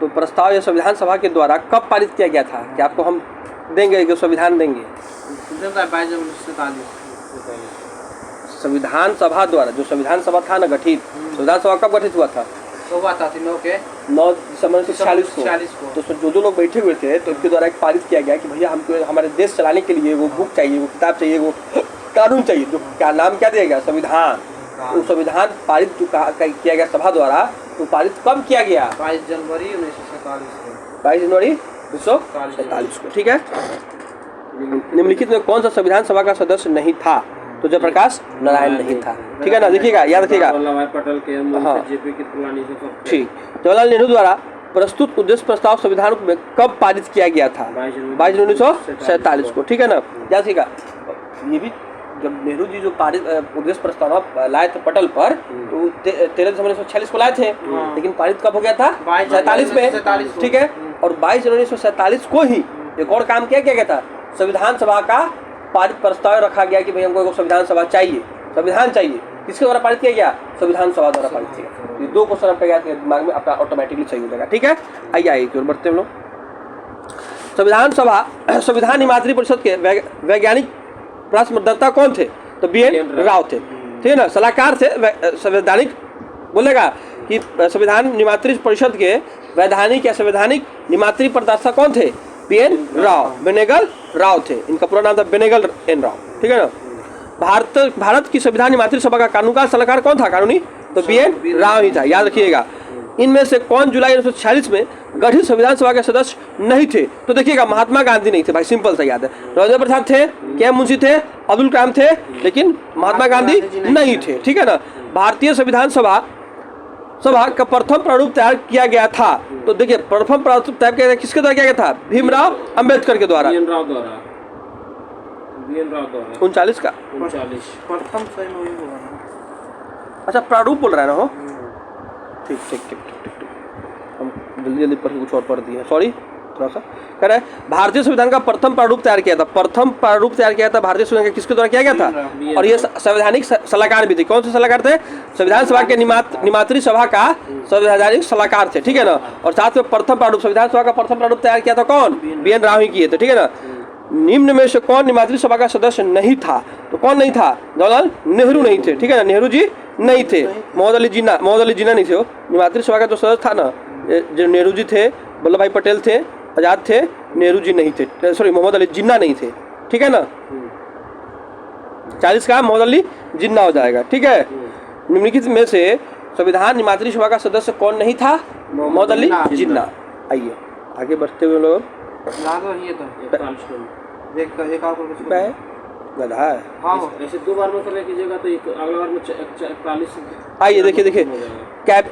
Speaker 1: तो प्रस्ताव ये संविधान सभा के द्वारा कब पारित किया गया था कि आपको हम देंगे, कि संविधान देंगे?
Speaker 3: 1947
Speaker 1: संविधान सभा द्वारा, जो संविधान सभा था ना गठित, संविधान सभा कब गठित हुआ था?
Speaker 3: तो बात आती 9
Speaker 1: दिसंबर 1946 को। तो उसमें जो लोग बैठे हुए थे तो उसके द्वारा एक पारित किया गया कि भैया हमको हमारे देश चलाने के लिए वो बुक चाहिए, वो किताब चाहिए, वो कानून चाहिए, जो क्या नाम क्या दिया गया? संविधान। तो संविधान पारित जो किया गया सभा द्वारा, तो पारित कब किया गया?
Speaker 3: 22 जनवरी 1947 को।
Speaker 1: 22 जनवरी 1947 को। ठीक है। निम्नलिखित में कौन सा संविधान सभा का सदस्य नहीं था? तो जयप्रकाश नारायण नहीं था। ठीक है ना, देखिएगा, याद रखिएगा।
Speaker 2: वल्लभ भाई पटेल के
Speaker 1: हाँ।
Speaker 2: जेपी की पुरानी से सब
Speaker 1: ठीक। जवाहरलाल नेहरू द्वारा प्रस्तुत उद्देश्य प्रस्ताव संविधान में कब पारित किया गया था? 22 जनवरी 1947 को। ठीक है ना, याद रखिएगा। ये भी जब नेहरू जी जो पारित उद्देश्य प्रस्ताव लाए थे पटल पर, तो 13 दिसंबर 1946 को लाए थे, लेकिन पारित कब हो गया था? 47 में। ठीक है। और 22 जनवरी 1947 को ही एक और काम क्या किया गया था? संविधान सभा का पारित प्रस्ताव रखा गया कि भाई हमको एक संविधान सभा चाहिए, संविधान चाहिए। किसके द्वारा पारित किया गया? संविधान सभा द्वारा पारित किया गया। ये दो क्वेश्चन आपका दिमाग में आपका ऑटोमेटिकली सही हो जाएगा। ठीक है, आइए की ओर बढ़ते हैं हम लोग। संविधान सभा, संविधान निर्मात्री परिषद के वैज्ञानिक प्राथमिकता कौन थे? तो BN राव थे। ठीक है ना, सलाहकार थे। संवैधानिक बोलेगा कि संविधान निर्मात्री परिषद के वैधानिक या संवैधानिक निर्मात्री प्रदाता कौन थे? BN राव, बेनेगल राव थे। इनका पूरा नाम था बेनेगल N राव। ठीक है ना। भारत की संविधान निर्मात्री सभा का कानूनकार सलाहकार कौन था? कानूनी, तो BN राव ही था। याद रखिएगा। इनमें से कौन जुलाई 1946 में गठित संविधान सभा के सदस्य नहीं थे? तो देखिएगा, महात्मा गांधी नहीं थे भाई, सिंपल सा याद है। राजेंद्र प्रसाद थे, KM मुंशी थे, अब्दुल कलाम थे, लेकिन महात्मा गांधी नहीं थे। ठीक है ना। भारतीय संविधान सभा का प्रथम प्रारूप तैयार किया गया था। तो देखिए, प्रथम प्रारूप तैयार किया गया किसके द्वारा किया गया था? भीमराव अंबेडकर के द्वारा।
Speaker 2: BN राव द्वारा
Speaker 1: 39 का
Speaker 2: 39
Speaker 3: प्रथम सही में वही होगा ना।
Speaker 1: अच्छा, प्रारूप बोल रहा है ना हो? ठीक ठीक ठीक ठीक ठीक ठीक। हम जल्दी जल्दी पढ़ के कुछ और पढ़ दिए, सॉरी थोड़ा सा। कह रहे हैं भारतीय संविधान का प्रथम प्रारूप तैयार किया था। प्रथम प्रारूप तैयार किया था भारतीय संविधान का किसके द्वारा किया गया था? और ये संवैधानिक सलाहकार भी थे। कौन से सलाहकार थे? संविधान सभा के निर्मात्री सभा का संवैधानिक सलाहकार थे। ठीक है ना। और साथ में प्रथम प्रारूप, संविधान सभा का प्रथम प्रारूप तैयार किया था कौन? BN राव ही किए थे। ठीक है ना। निम्न में से कौन निर्मात्री सभा का सदस्य नहीं था? तो कौन नहीं था? जवाहरलाल नेहरू नहीं थे। ठीक है ना, नेहरू जी नहीं थे। मोहम्मद अली जिन्ना नहीं थे। वो निर्मात्री सभा का जो सदस्य था ना, जो नेहरू जी थे, वल्लभ भाई पटेल थे, आजाद थे, नेहरू जी नहीं थे। सॉरी, मोहम्मद अली जिन्ना नहीं थे। ठीक है ना। 40 का मोहम्मद अली जिन्ना हो जाएगा। ठीक है। निम्नलिखित में से संविधान निर्मात्री सभा का सदस्य कौन नहीं था? मोहम्मद अली जिन्ना। आइए आगे बढ़ते हुए लोग। गधा है।
Speaker 3: हाँ
Speaker 2: ऐसे दो बार मतलब कीजिएगा तो अगला बार में 41।
Speaker 1: आइए देखिए,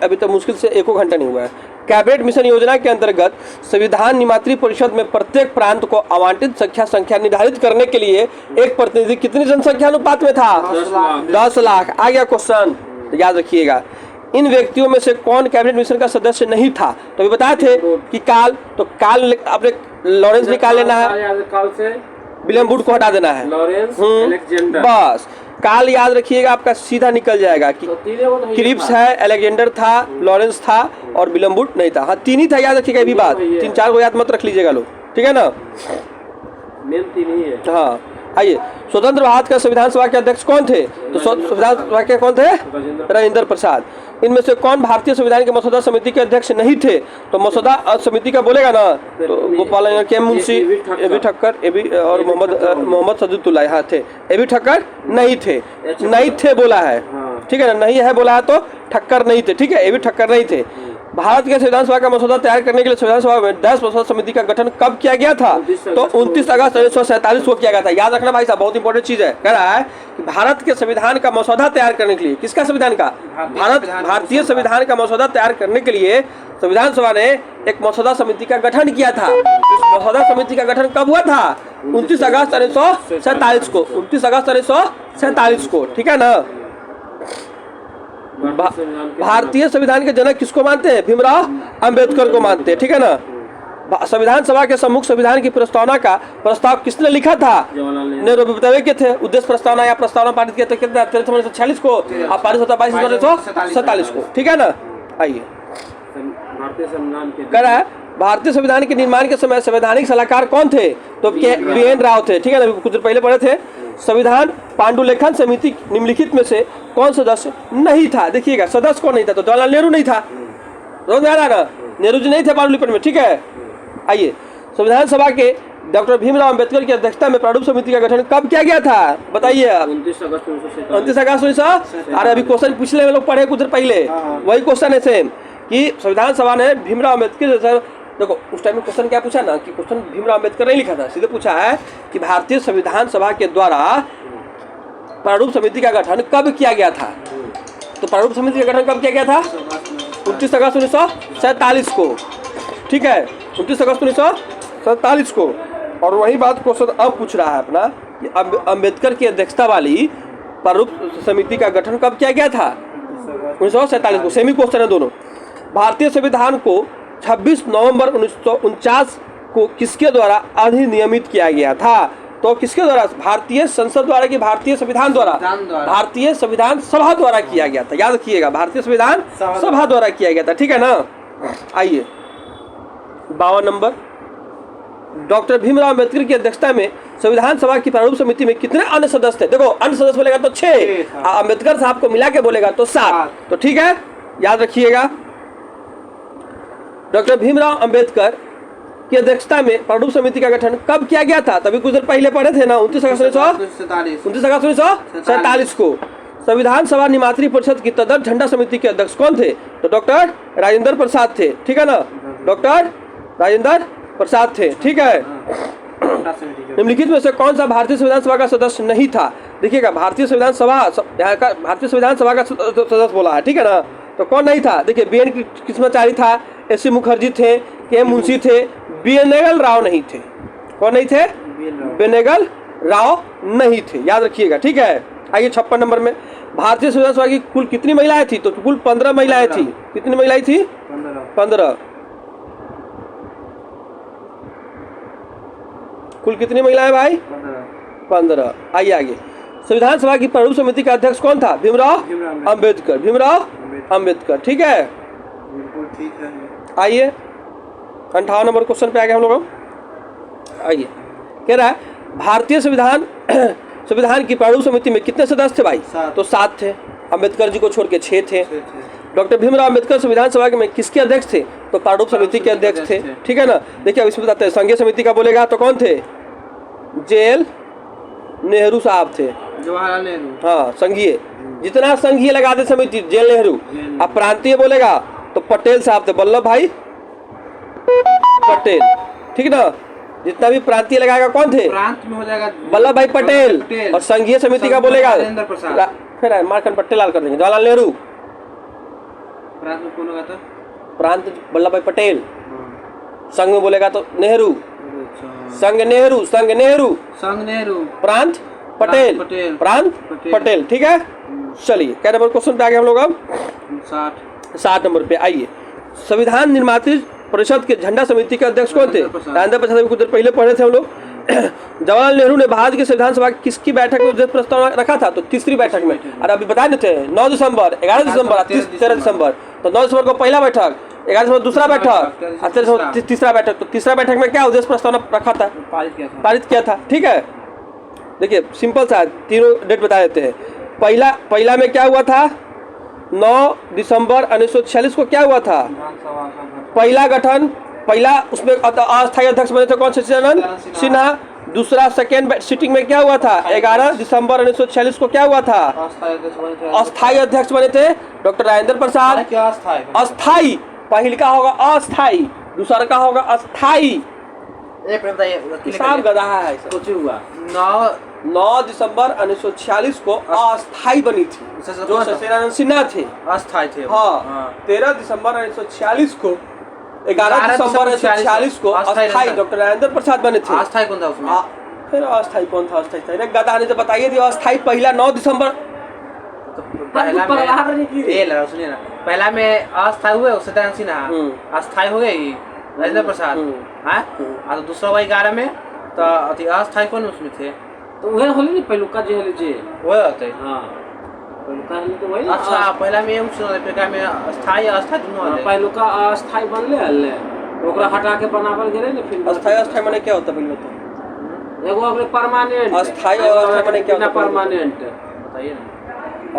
Speaker 1: अभी तो मुश्किल से 1 घंटा नहीं हुआ है। कैबिनेट मिशन योजना के अंतर्गत संविधान निर्मात्री परिषद में प्रत्येक प्रांत को आवंटित संख्या निर्धारित करने के लिए एक प्रतिनिधि कितनी जनसंख्या अनुपात में था? 10 लाख। आ गया क्वेश्चन, याद रखिएगा। इन व्यक्तियों में से कौन कैबिनेट मिशन का सदस्य नहीं था? तो अभी बताए थे कि काल अपने लॉरेंस निकाल लेना है,
Speaker 2: काल से
Speaker 1: विलियम वुड को हटा देना है,
Speaker 2: लॉरेंस अलेक्जेंडर।
Speaker 1: बस काल याद रखिएगा, आपका सीधा निकल जाएगा कि क्रिप्स है, अलेक्जेंडर था, लॉरेंस था और विलियम वुड नहीं था। हाँ, 3 ही था, याद रखिएगा। ये भी बात 3-4 को याद मत रख लीजिएगा लोग। ठीक है ना।
Speaker 2: मेन 3 ही है।
Speaker 1: हाँ, आइए। स्वतंत्र भारत का संविधान सभा के अध्यक्ष कौन थे? तो संविधान सभा के कौन थे? राजेंद्र प्रसाद। इनमें से कौन भारतीय संविधान के मसौदा समिति के अध्यक्ष नहीं थे? तो मसौदा समिति का बोलेगा ना, तो गोपाल KM मुंशी, AB ठक्कर, और मोहम्मद सदुतुल्लाह यहाँ थे। AB ठक्कर नहीं थे बोला है। ठीक है ना, नहीं है बोला है तो ठक्कर नहीं थे। ठीक है, AB ठक्कर नहीं थे। भारत के संविधान सभा का मसौदा तैयार करने के लिए संविधान सभा में 10 मसौदा समिति का गठन कब किया गया था? तो 29 अगस्त 1947 को किया गया था। याद रखना भाई साहब, बहुत इंपॉर्टेंट चीज है। कह रहा है कि भारत के संविधान का मसौदा तैयार करने के लिए, किसका संविधान का? भारतीय संविधान का मसौदा तैयार करने के लिए संविधान सभा ने एक मसौदा समिति का गठन किया था। इस मसौदा समिति का गठन कब हुआ था? 29 अगस्त 1947 को। 29 अगस्त 1947 को। ठीक है ना। भारतीय संविधान के जनक किसको मानते हैं? भीमराव अंबेडकर को मानते हैं। ठीक है ना। संविधान सभा के सम्मुख संविधान की प्रस्तावना का प्रस्ताव किसने लिखा था?
Speaker 2: जवाहरलाल नेहरू।
Speaker 1: नेहरू बतावे के थे। उद्देश्य प्रस्तावना या प्रस्तावना पारित किया था कितना? 1346 को, और पारित होता 22/1947 को। ठीक है ना? आइए,
Speaker 2: भारतीय संविधान के
Speaker 1: कह रहा है भारतीय संविधान के निर्माण के समय संवैधानिक सलाहकार कौन थे? तो BN राव थे। ठीक है ना? कुछ देर पहले पढ़े थे। संविधान पांडुलेखन समिति निम्नलिखित में से कौन सदस्य नहीं था? देखिएगा, सदस्य कौन नहीं था? तो जवाहरलाल नेहरू नहीं था। समझ में आ रहा है ना? नेहरू जी नहीं थे पांडुलिपि में। ठीक है, आइए, संविधान सभा के डॉक्टर भीमराव अंबेडकर की अध्यक्षता में प्रारूप समिति का गठन कब किया गया था? बताइए आप।
Speaker 2: 29 अगस्त 1947।
Speaker 1: 29 अगस्त 1947। अरे अभी क्वेश्चन पिछले लोग पढ़े कुछ देर पहले, वही क्वेश्चन है सेम, कि संविधान सभा ने भीमराव अंबेडकर जैसा, देखो उस टाइम में क्वेश्चन क्या पूछा ना, कि क्वेश्चन भीमराव अंबेडकर नहीं लिखा था, सीधे पूछा है कि भारतीय संविधान सभा के द्वारा प्रारूप समिति का गठन कब किया गया था? तो प्रारूप समिति का गठन कब किया गया था? 29 अगस्त 1947 को। ठीक है, 29 अगस्त 1947 को। और वही बात क्वेश्चन अब पूछ रहा है अपना, कि अंबेडकर की अध्यक्षता वाली प्रारूप समिति का गठन कब किया गया था? 1947 को। सेमी क्वेश्चन है दोनों। भारतीय संविधान को 26 नवंबर 1949 को किसके द्वारा अधिनियमित किया गया था? तो किसके द्वारा? भारतीय संसद द्वारा कि भारतीय संविधान द्वारा? भारतीय संविधान सभा द्वारा किया गया था। याद रखिएगा, भारतीय संविधान सभा द्वारा किया गया था। ठीक है ना? आइए, 52 नंबर, डॉक्टर भीमराव अंबेडकर की अध्यक्षता में संविधान सभा की प्रारूप समिति में कितने अन्य सदस्य थे? देखो, अन्य सदस्य बोलेगा तो 6, अंबेडकर साहब को मिला के बोलेगा तो 7। तो ठीक है, याद रखिएगा, डॉक्टर भीमराव अंबेडकर की अध्यक्षता में प्रारूप समिति का गठन कब किया गया था? तभी कुछ देर पहले पढ़े थे ना, 29 अगस्त 1947 को। संविधान सभा निमात्री परिषद की तदर्थ झंडा समिति के अध्यक्ष कौन थे? तो डॉक्टर राजेंद्र प्रसाद थे। ठीक है ना? डॉक्टर राजेंद्र प्रसाद थे। ठीक है, निम्नलिखित में से कौन सा भारतीय संविधान सभा का सदस्य नहीं था? देखिएगा, भारतीय संविधान सभा का सदस्य बोला है। ठीक है ना? तो कौन नहीं था? देखिए, BN कृष्णाचारी था, SC मुखर्जी थे, KM मुंशी थे, बेनेगल राव नहीं थे। कौन नहीं थे? बेनेगल राव नहीं थे। याद रखिएगा। ठीक है, आइए 56 नंबर में, भारतीय संविधान सभा की कुल कितनी महिलाएं थी? तो कुल 15 महिलाएं थी। कितनी महिलाएं थी? 15। कुल कितनी महिलाएं भाई? 15। आइए आगे, संविधान सभा की प्रारूप समिति का अध्यक्ष कौन था? भीमराव अंबेडकर। भीमराव अंबेडकर। ठीक है,
Speaker 3: ठीक है।
Speaker 1: आइए 58 नंबर क्वेश्चन पे आ गए हम लोग। आइए, कह रहा है भारतीय संविधान की प्रारूप समिति में कितने सदस्य थे भाई?
Speaker 3: 7।
Speaker 1: तो 7 थे। अंबेडकर जी को छोड़ के 6 थे। डॉक्टर भीमराव अंबेडकर संविधान सभा में किसके अध्यक्ष थे? तो प्रारूप समिति के अध्यक्ष थे। ठीक है ना? देखिए, अब इसमें बताते हैं, संघीय समिति का बोलेगा तो कौन थे? JL नेहरू साहब थे।
Speaker 3: जवाहरलाल नेहरू।
Speaker 1: हाँ, संघीय, जितना संघीय लगा दे समिति, JL नेहरू। अब प्रांतीय बोलेगा तो पटेल साहब थे, वल्लभ भाई पटेल। ठीक ना? जितना भी प्रांतीय लगाएगा कौन थे?
Speaker 3: प्रांत में हो जाएगा
Speaker 1: वल्लभ भाई पटेल। और संघीय समिति का बोलेगा फिर मार्कन पट्टे लाल कर देंगे, जवाहरलाल नेहरू।
Speaker 3: प्रांत में कौन होगा? तो
Speaker 1: प्रांत वल्लभ भाई पटेल। संघ में बोलेगा तो नेहरू। संघ नेहरू, संघ नेहरू,
Speaker 3: संघ नेहरू,
Speaker 1: प्रांत पटेल, प्रांत पटेल। ठीक है, चलिए क्या नंबर क्वेश्चन पे आ गए हम लोग? अब 60 नंबर पे आइए, संविधान निर्मात्री परिषद के झंडा समिति के अध्यक्ष कौन थे? राजेंद्र प्रसाद। कुछ देर पहले पढ़े थे हम लोग। जवाहरलाल नेहरू ने भारत की संविधान सभा किसकी बैठक में उद्देश्य प्रस्ताव रखा था? तो तीसरी बैठक में। और अभी बता देते हैं, 9 दिसंबर, 11 दिसंबर, 13 दिसंबर। तो 9 दिसंबर को पहला बैठक, 11 दिसंबर दूसरा बैठक, 13 दिसंबर तीसरा बैठक। तो तीसरा बैठक में क्या उद्देश्य प्रस्ताव रखा था? पारित किया था। ठीक है, देखिए सिंपल सा, तीनों डेट बता देते हैं। पहला में क्या हुआ था? 9 दिसंबर 1946 को क्या हुआ था? पहला गठन, पहला उसमें अस्थायी अध्यक्ष बने थे कौन? सच्चिदानंद सिन्हा। दूसरा सेकेंड सिटिंग में क्या हुआ था? 11 दिसंबर 1946 को क्या हुआ था? अस्थायी अध्यक्ष बने थे डॉक्टर राजेंद्र प्रसाद। अस्थायी, पहले का होगा अस्थायी, दूसरा का होगा अस्थायी। गधा है,
Speaker 3: सोचे हुआ
Speaker 1: 9 दिसंबर 1946 को अस्थायी बनी थी, जो सच्चिदानंद सिन्हा थे,
Speaker 3: अस्थायी थे।
Speaker 1: हाँ, 13 दिसंबर 1946 को, 11 दिसंबर 1946 को अस्थायी डॉक्टर राजेंद्र प्रसाद बने थे।
Speaker 3: अस्थायी कौन था उसमें?
Speaker 1: फिर अस्थायी कौन था? अस्थायी था गदा ने तो बताइए थी। अस्थायी पहला 9 दिसंबर,
Speaker 3: पहला में सुनिए ना, पहला में अस्थायी हुए सच्चिदानंद सिन्हा, अस्थायी हो गए राजेंद्र प्रसाद हाँ और तो दूसरा 11 में तो अति अस्थायी कौन उसमें थे
Speaker 2: तो वह होली नहीं पहलुका जे होली जे
Speaker 3: वो होते
Speaker 2: हां पहलुका होली तो वही
Speaker 3: अच्छा पहला में हम सुना पेका में अस्थायी अस्थायी दोनों वाले
Speaker 2: पहलुका अस्थायी बनले हल्ले ओकरा हटा के बनावल गेले ने फिर
Speaker 1: अस्थाई माने क्या होता है पहले तो
Speaker 2: एगो अपने परमानेंट
Speaker 1: अस्थाई और अस्थाई माने क्या होता है?
Speaker 2: परमानेंट
Speaker 3: बताइए ना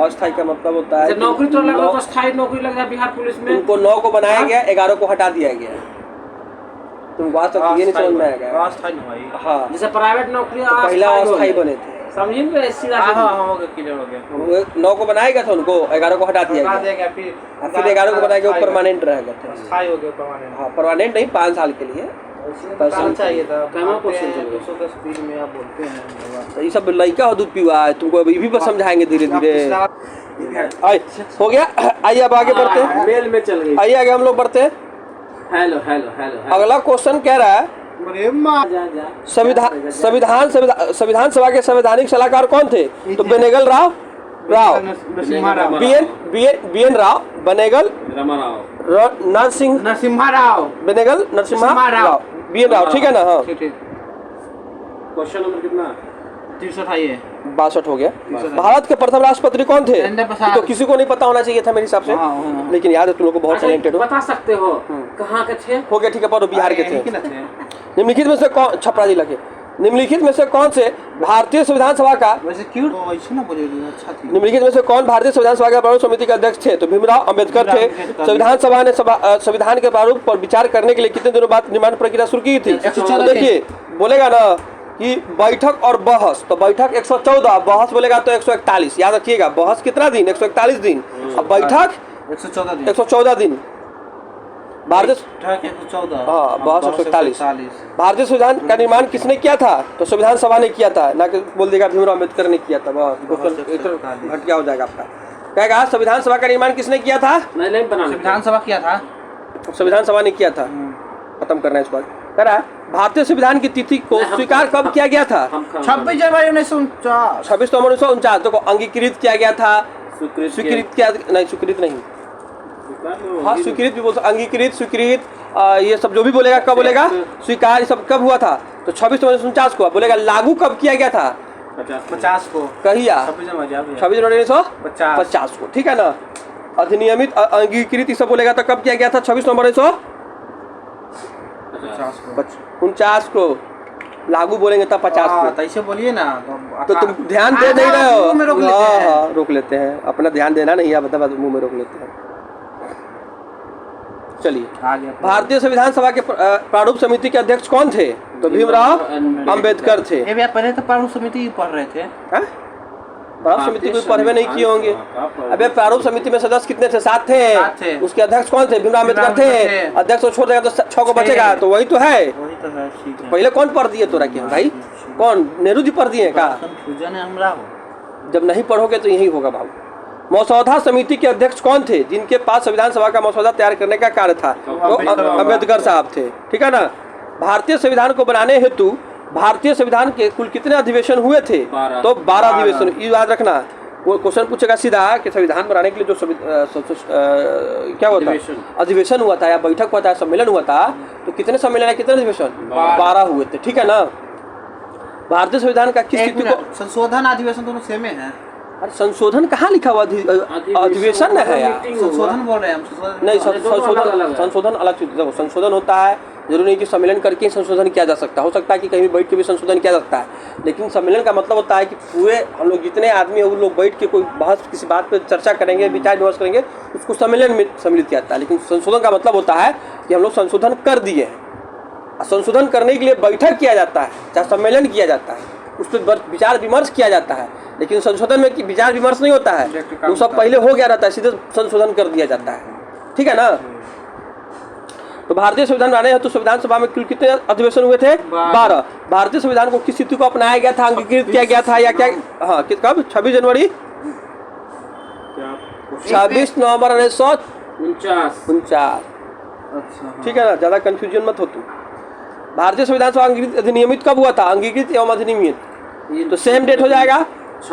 Speaker 1: अस्थाई का मतलब होता है
Speaker 2: जब नौकरी तो लगा तो स्थायी नौकरी लग जाए बिहार पुलिस में
Speaker 1: उनको 9 को बनाया गया 11 को हटा दिया गया तुमको आज तक ये नहीं समझ में आएगा
Speaker 3: अस्थायी नहीं भाई
Speaker 1: हाँ
Speaker 2: जैसे प्राइवेट नौकरी
Speaker 1: पहला अस्थाई बने थे
Speaker 2: समझिए ना सीधा
Speaker 3: हाँ हो गया क्लियर हो गया
Speaker 1: 9 को बनाया गया था उनको 11 को हटा दिया
Speaker 3: बता
Speaker 1: गया
Speaker 3: देगा फिर
Speaker 1: 11 को बनाया गया परमानेंट रह गए थे
Speaker 3: अस्थायी हो गया परमानेंट
Speaker 1: हाँ परमानेंट नहीं 5 साल के लिए
Speaker 3: बताना चाहिए था
Speaker 2: कैमरा क्वेश्चन चल रहा है।
Speaker 3: 210 स्पीड में आप बोलते हैं
Speaker 1: तो ये सब लड़का हो दूध पीवा है तुमको अभी भी समझाएंगे धीरे धीरे आए हो गया आइए अब आगे बढ़ते हैं
Speaker 2: मेल में चल गई
Speaker 1: आइए आगे हम लोग बढ़ते हैं
Speaker 2: हेलो हेलो हेलो
Speaker 1: अगला क्वेश्चन कह रहा है
Speaker 3: अरे मां
Speaker 2: जा जा
Speaker 1: संविधान सभा के संवैधानिक सलाहकार कौन थे तो बेनेगल राव
Speaker 3: नरसिम्हा राव
Speaker 1: बीएन राव बेनेगल
Speaker 2: रामाराव
Speaker 1: नरसिंह
Speaker 3: नरसिम्हा राव
Speaker 1: बेनेगल नरसिम्हा
Speaker 3: नरसिम्हा राव।
Speaker 1: राव बीएन राव ठीक है ना हाँ
Speaker 3: ठीक ठीक
Speaker 2: क्वेश्चन नंबर कितना
Speaker 3: 328
Speaker 1: 62 हो गया भारत के प्रथम राष्ट्रपति कौन थे
Speaker 3: राजेंद्र प्रसाद।
Speaker 1: तो किसी को नहीं पता होना चाहिए था मेरे हिसाब से
Speaker 3: हाँ।
Speaker 1: लेकिन याद है तुम लोग को बहुत टैलेंटेड हो
Speaker 2: बता सकते हो कहाँ के थे
Speaker 1: हो गया ठीक है पर बिहार के थे
Speaker 3: थे
Speaker 1: निम्नलिखित में से कौन छपरा जिला के निम्नलिखित में से कौन से भारतीय संविधान सभा का
Speaker 3: वैसे क्यों ऐसे ना बोले अच्छा थी
Speaker 1: निम्नलिखित में से कौन भारतीय संविधान सभा के प्रारूप समिति के अध्यक्ष थे तो भीमराव अंबेडकर थे संविधान सभा ने संविधान के प्रारूप पर विचार करने के लिए कितने दिनों बाद निर्माण प्रक्रिया शुरू की थी तो देखिए बोलेगा ना कि बैठक और बहस तो बैठक 114 बहस बोलेगा तो 141 याद रखिएगा बहस कितना दिन 141 दिन अब बैठक 114 दिन भारतीय
Speaker 3: 114
Speaker 1: हाँ बहस 141 भारतीय संविधान का निर्माण किसने किया था तो संविधान सभा ने किया था ना कि बोल देगा भीमराव अम्बेडकर ने किया था बस घट गया हो जाएगा आपका कहेगा संविधान सभा का निर्माण किसने किया था
Speaker 2: नहीं बना
Speaker 3: संविधान सभा किया था
Speaker 1: संविधान सभा ने किया था खत्म करना है इस बात कह रहा है भारतीय संविधान की तिथि को स्वीकार कब किया गया था
Speaker 3: 26 जनवरी 1949
Speaker 1: 26 नवंबर 1949 को अंगीकृत किया गया था स्वीकृत किया नहीं स्वीकृत नहीं हाँ स्वीकृत भी बोल अंगीकृत स्वीकृत ये सब जो भी बोलेगा कब बोलेगा स्वीकार ये सब कब हुआ था तो 26 नवंबर 1949 को बोलेगा लागू कब किया गया था
Speaker 3: 50 को
Speaker 1: कहिया 26 जनवरी
Speaker 3: 50
Speaker 1: को ठीक है ना अधिनियमित अंगीकृत ये सब बोलेगा तो कब किया गया था 26 नवंबर 1949 को लागू बोलेंगे तब 50 को
Speaker 3: ऐसे बोलिए ना
Speaker 1: तो तुम ध्यान दे नहीं रहे हो हाँ रोक लेते हैं अपना ध्यान देना नहीं है बता मुंह में रोक लेते हैं चलिए भारतीय संविधान सभा के प्रारूप समिति के अध्यक्ष कौन थे तो भीमराव अंबेडकर थे
Speaker 3: ये पहले तो प्रारूप समिति पढ़ रहे थे
Speaker 1: प्रारूप समिति को पढ़वे नहीं किए होंगे अबे प्रारूप समिति में सदस्य कितने थे 7 थे उसके अध्यक्ष कौन थे भीमराव अंबेडकर थे अध्यक्ष को छोड़ देगा तो 6 को बचेगा तो वही तो है पहले कौन पढ़ दिए तोरा क्या भाई कौन नेहरू जी पढ़ दिए का जब नहीं पढ़ोगे तो यही होगा बाबू मसौदा समिति के अध्यक्ष कौन थे जिनके पास संविधान सभा का मसौदा तैयार करने का कार्य था तो अम्बेडकर साहब थे ठीक है ना भारतीय संविधान को बनाने हेतु भारतीय संविधान के कुल कितने अधिवेशन हुए थे तो 12 अधिवेशन याद रखना वो क्वेश्चन पूछेगा सीधा कि संविधान बनाने के लिए जो क्या होता है अधिवेशन हुआ था या बैठक हुआ था सम्मेलन हुआ था तो कितने सम्मेलन है कितने अधिवेशन 12 हुए थे ठीक है ना भारतीय संविधान का किस तिथि को
Speaker 3: संशोधन अधिवेशन दोनों सेम है
Speaker 1: अरे संशोधन कहाँ लिखा हुआ अधिवेशन है यार
Speaker 3: संशोधन बोल रहे हैं हम
Speaker 1: नहीं संशोधन अलग चीज देखो संशोधन होता है जरूरी नहीं कि सम्मेलन करके संशोधन किया जा सकता है हो सकता है कि कहीं बैठ के भी संशोधन किया जा सकता है लेकिन सम्मेलन का मतलब होता है कि पूरे हम लोग जितने आदमी हैं वो लोग बैठ के कोई बहस किसी बात पर चर्चा करेंगे विचार विमर्श करेंगे उसको सम्मेलन में सम्मिलित किया जाता है लेकिन संशोधन का मतलब होता है कि हम लोग संशोधन कर दिए हैं संशोधन करने के लिए बैठक किया जाता है चाहे सम्मेलन किया जाता है उस पर विचार विमर्श किया जाता है लेकिन संशोधन में विचार विमर्श नहीं होता है वो सब पहले हो गया रहता है सीधे संशोधन कर दिया जाता है ठीक है ना तो भारतीय संविधान बनाने हेतु संविधान सभा में कुल कितने अधिवेशन हुए थे 12 भारतीय संविधान को किस तिथि को अपनाया गया था अंगीकृत किया गया था या क्या हाँ कब 26 जनवरी 26 नवंबर 1949 ठीक है ना ज्यादा कंफ्यूजन मत हो तुम भारतीय संविधान सभा अधिनियमित कब हुआ था अंगीकृत एवं अधिनियमित तो सेम डेट हो जाएगा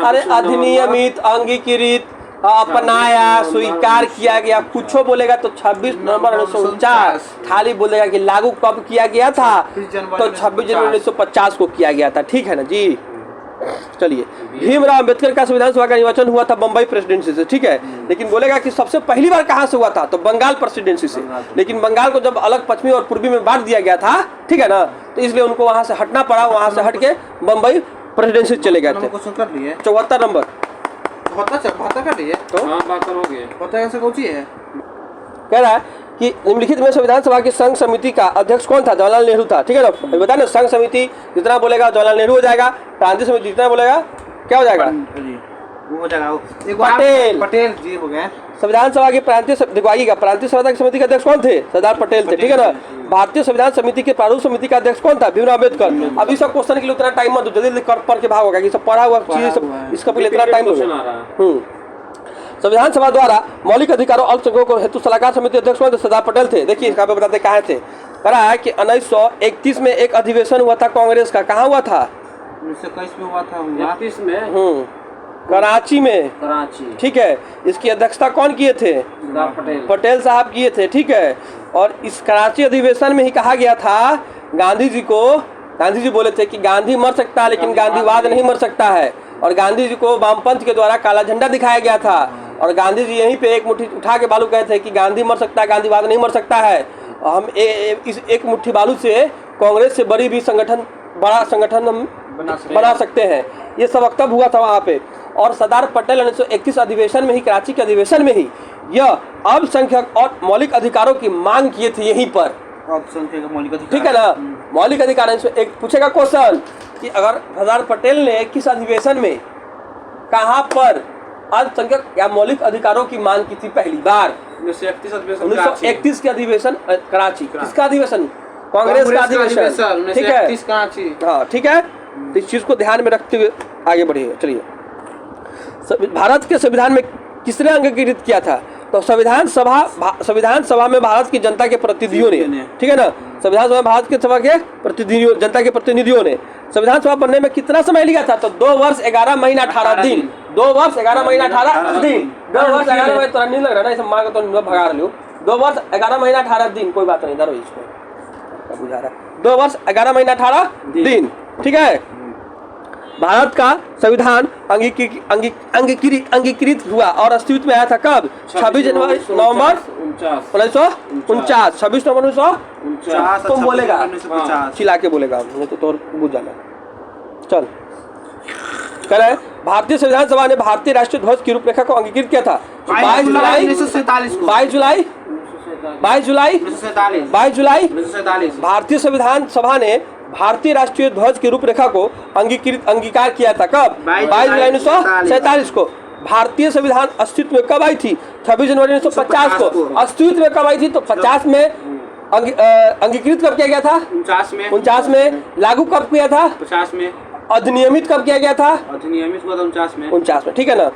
Speaker 1: अरे अधिनियमित अंगीकृत अपनाया, स्वीकार किया गया, कुछ बोलेगा तो 26 नवंबर 1949, खाली बोलेगा कि लागू कब किया गया था तो 26 जनवरी 1950 को किया गया था। ठीक है ना जी। चलिए, भीमराव अंबेडकर का संविधान सभा का निर्वाचन हुआ था बम्बई प्रेसिडेंसी से। ठीक है, लेकिन बोलेगा कि सबसे पहली बार कहाँ से हुआ था तो बंगाल प्रेसिडेंसी से। लेकिन बंगाल को जब अलग पश्चिमी और पूर्वी में बांट दिया गया था, ठीक है ना, तो इसलिए उनको वहां से हटना पड़ा, वहां से हट के बम्बई प्रेसिडेंसी चले गए थे। 74 नंबर तो कह रहा है कि निम्नलिखित में संविधान सभा की संघ समिति का अध्यक्ष कौन था? जवाहरलाल नेहरू था। ठीक है ना, बता ना, संघ समिति जितना बोलेगा जवाहरलाल नेहरू हो जाएगा, प्रांतीय समिति जितना बोलेगा क्या हो जाएगा?
Speaker 3: वो हो जाएगा
Speaker 1: पटेल
Speaker 3: जी हो गए।
Speaker 1: संविधान सभा की प्रांतीय संविधान समिति के अध्यक्ष कौन थे? सरदार पटेल थे। ठीक है ना, भारतीय संविधान समिति के प्रारूप समिति का अध्यक्ष कौन था? भीमराव अम्बेडकर। अभी सब क्वेश्चन के लिए उतना टाइम मत दो, जल्दी पढ़ के भाग होगा कि सब पढ़ा हुआ चीज सब, इसका पहले इतना टाइम दो। संविधान सभा द्वारा मौलिक अधिकारों अल्पसंख्यकों हेतु सलाहकार समिति अध्यक्ष कौन थे? सरदार पटेल थे। देखिए इसका पे बताते कहाँ थे। कह रहा है कि 1931 में एक अधिवेशन हुआ था कांग्रेस का। कहाँ हुआ था?
Speaker 3: 1921 में हुआ था।
Speaker 2: 31 में
Speaker 1: कराची में।
Speaker 2: कराची।
Speaker 1: ठीक है, इसकी अध्यक्षता कौन किए थे? पटेल साहब किए थे। ठीक है, और इस कराची अधिवेशन में ही कहा गया था गांधी जी बोले थे कि गांधी मर सकता है लेकिन गांधीवाद नहीं मर सकता है, और गांधी जी को वामपंथ के द्वारा काला झंडा दिखाया गया था, और गांधी जी यहीं पे एक मुट्ठी उठा के बालू कहे थे कि गांधी मर सकता है, गांधीवाद नहीं मर सकता है। हम इस एक मुट्ठी बालू से कांग्रेस से बड़ा संगठन हम बना सकते हैं। ये सब वक्तव्य हुआ था वहाँ पे। और सरदार पटेल 1931 अधिवेशन में ही, कराची के अधिवेशन में ही, यह अल्पसंख्यक और मौलिक अधिकारों की मांग किए थे यहीं पर। ठीक है ना, मौलिक अधिकार। एक पूछेगा क्वेश्चन कि अगर सरदार पटेल ने किस अधिवेशन में, कहाँ पर अल्पसंख्यक या मौलिक अधिकारों की मांग की थी पहली बार? 1931 के अधिवेशन कराची। किसका अधिवेशन? कांग्रेस का अधिवेशन। ठीक है, हाँ ठीक है, तो इस चीज को ध्यान में रखते हुए आगे बढ़िए। चलिए, भारत के संविधान में किसने अंगीकृत किया था? तो संविधान सभा में भारत की जनता के प्रतिनिधियों ने। ठीक है ना, संविधान सभा में भारत के सभा के प्रतिनिधियों, जनता के प्रतिनिधियों ने। संविधान सभा बनने में कितना समय लिया था? तो 2 वर्ष 11 महीना 18 दिन। 2 वर्ष 11 महीना 18 दिन। 2 वर्ष 11 महीना, तो नहीं लग रहा ना, इसे मांग तो भगा रहे हो। 2 वर्ष 11 महीना 18 दिन, कोई बात नहीं, इधर इसको बुझा रहा है। 2 वर्ष 11 महीना 18 दिन। ठीक है, भारत का संविधान अंगीकृत हुआ और अस्तित्व में आया था कब? 26 नवंबर 1949। 26 नवंबर 1949। तुम बोलेगा, चिल्ला के बोलेगा, नहीं तो बुझ जाना। चल, कह रहे भारतीय संविधान सभा ने भारतीय राष्ट्रीय ध्वज की रूपरेखा को अंगीकृत किया था 22 जुलाई। भारतीय संविधान सभा ने भारतीय राष्ट्रीय ध्वज की रूपरेखा को अंगीकार किया था कब? 22 जुलाई 1947 को। भारतीय संविधान अस्तित्व में कब आई थी? 26 जनवरी 1950 को। अस्तित्व में कब आई थी? तो 50 में अंगीकृत कब किया गया था? 49 में। लागू कब किया था?
Speaker 3: 50 में।
Speaker 1: अधिनियमित कब किया गया था?
Speaker 3: अधिनियमित हुआ था
Speaker 1: 49 में। ठीक है ना,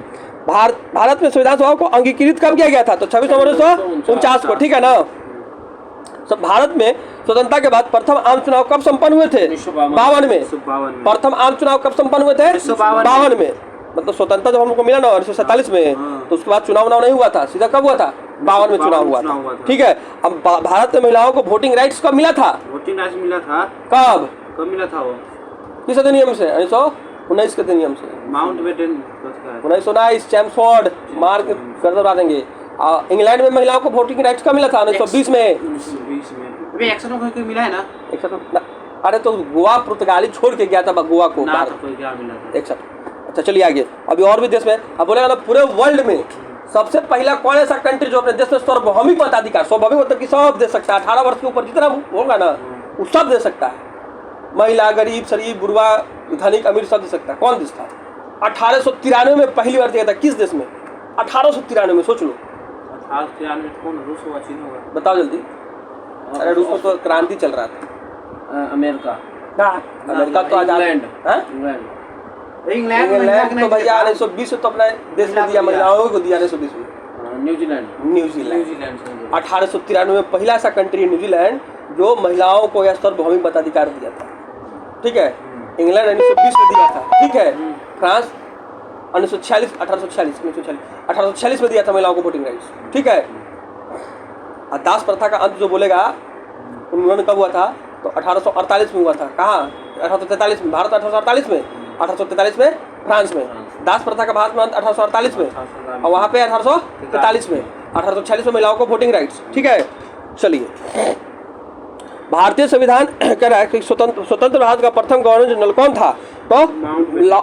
Speaker 1: भारत में संविधान सभा को अंगीकृत कब किया गया था? तो 26 नवंबर 1949 को। ठीक है ना, सब भारत में स्वतंत्रता के बाद प्रथम आम चुनाव कब संपन्न हुए थे? 52 में। प्रथम आम चुनाव कब संपन्न हुए थे? 52 में। मतलब स्वतंत्रता जब हमको मिला ना 1947 में, तो उसके बाद चुनाव नहीं हुआ था, सीधा कब हुआ था? 52 में चुनाव हुआ था। ठीक है, अब भारत में महिलाओं को वोटिंग राइट्स कब मिला था?
Speaker 3: वोटिंग राइट्स मिला था
Speaker 1: कब
Speaker 3: मिला था? वो
Speaker 1: किस अधिनियम से? 1919 के अधिनियम से।
Speaker 3: माउंटबेटन
Speaker 1: 1919 चैम्सफोर्ड मार्क कर दबा देंगे। इंग्लैंड में महिलाओं को वोटिंग राइट्स कब मिला था? 1920 में।
Speaker 3: अभी 61 मिला है ना?
Speaker 1: 61। अरे तो गोवा पुर्तगाली छोड़ के गया था गोवा को।
Speaker 3: ना तो क्या मिला था?
Speaker 1: 61। अच्छा चलिए आगे। अभी और भी देश में, अब बोलेगा ना पूरे वर्ल्ड में सबसे पहला कौन ऐसा कंट्री जो अपने देश में सार्वभौमिक मताधिकार, स्वाभाविक मतलब कि सब दे सकता है, 18 वर्ष के ऊपर जितना होगा ना वो सब दे सकता है। महिला, गरीब, शरीफ, बुढ़वा, धनिक, अमीर सब दे सकता है। कौन देश था? 1893 में पहली बार दिया था। किस देश में? 1893 में, सोच लो।
Speaker 3: 1893 कौन? रूस होगा, चीन होगा?
Speaker 1: बताओ जल्दी। अरे रूस में तो क्रांति चल रहा था।
Speaker 2: अमेरिका
Speaker 1: तो आजाद। इंग्लैंड तो भैया 1920 तो अपना देश में दिया, महिलाओं को दिया 1920 में। न्यूजीलैंड 1893 में पहला ऐसा कंट्री है न्यूजीलैंड जो महिलाओं को या सार्वभौमिक मताधिकार दिया था। ठीक है, इंग्लैंड 1920 में दिया था। ठीक है, फ्रांस 1946 1846 में दिया था महिलाओं को वोटिंग राइट्स, ठीक है। और दास प्रथा का अंत जो बोलेगा उन्मूलन कब हुआ था, तो 1848 में हुआ था। कहाँ? 1843 में। भारत 1848 में, 1843 में फ्रांस में। दास प्रथा का भारत में अंत 1848 में, और वहाँ पे 1843 में। 1846 में महिलाओं को वोटिंग राइट्स, ठीक है। चलिए, भारतीय संविधान कह रहा है कि स्वतंत्र भारत का प्रथम गवर्नर जनरल कौन था, तो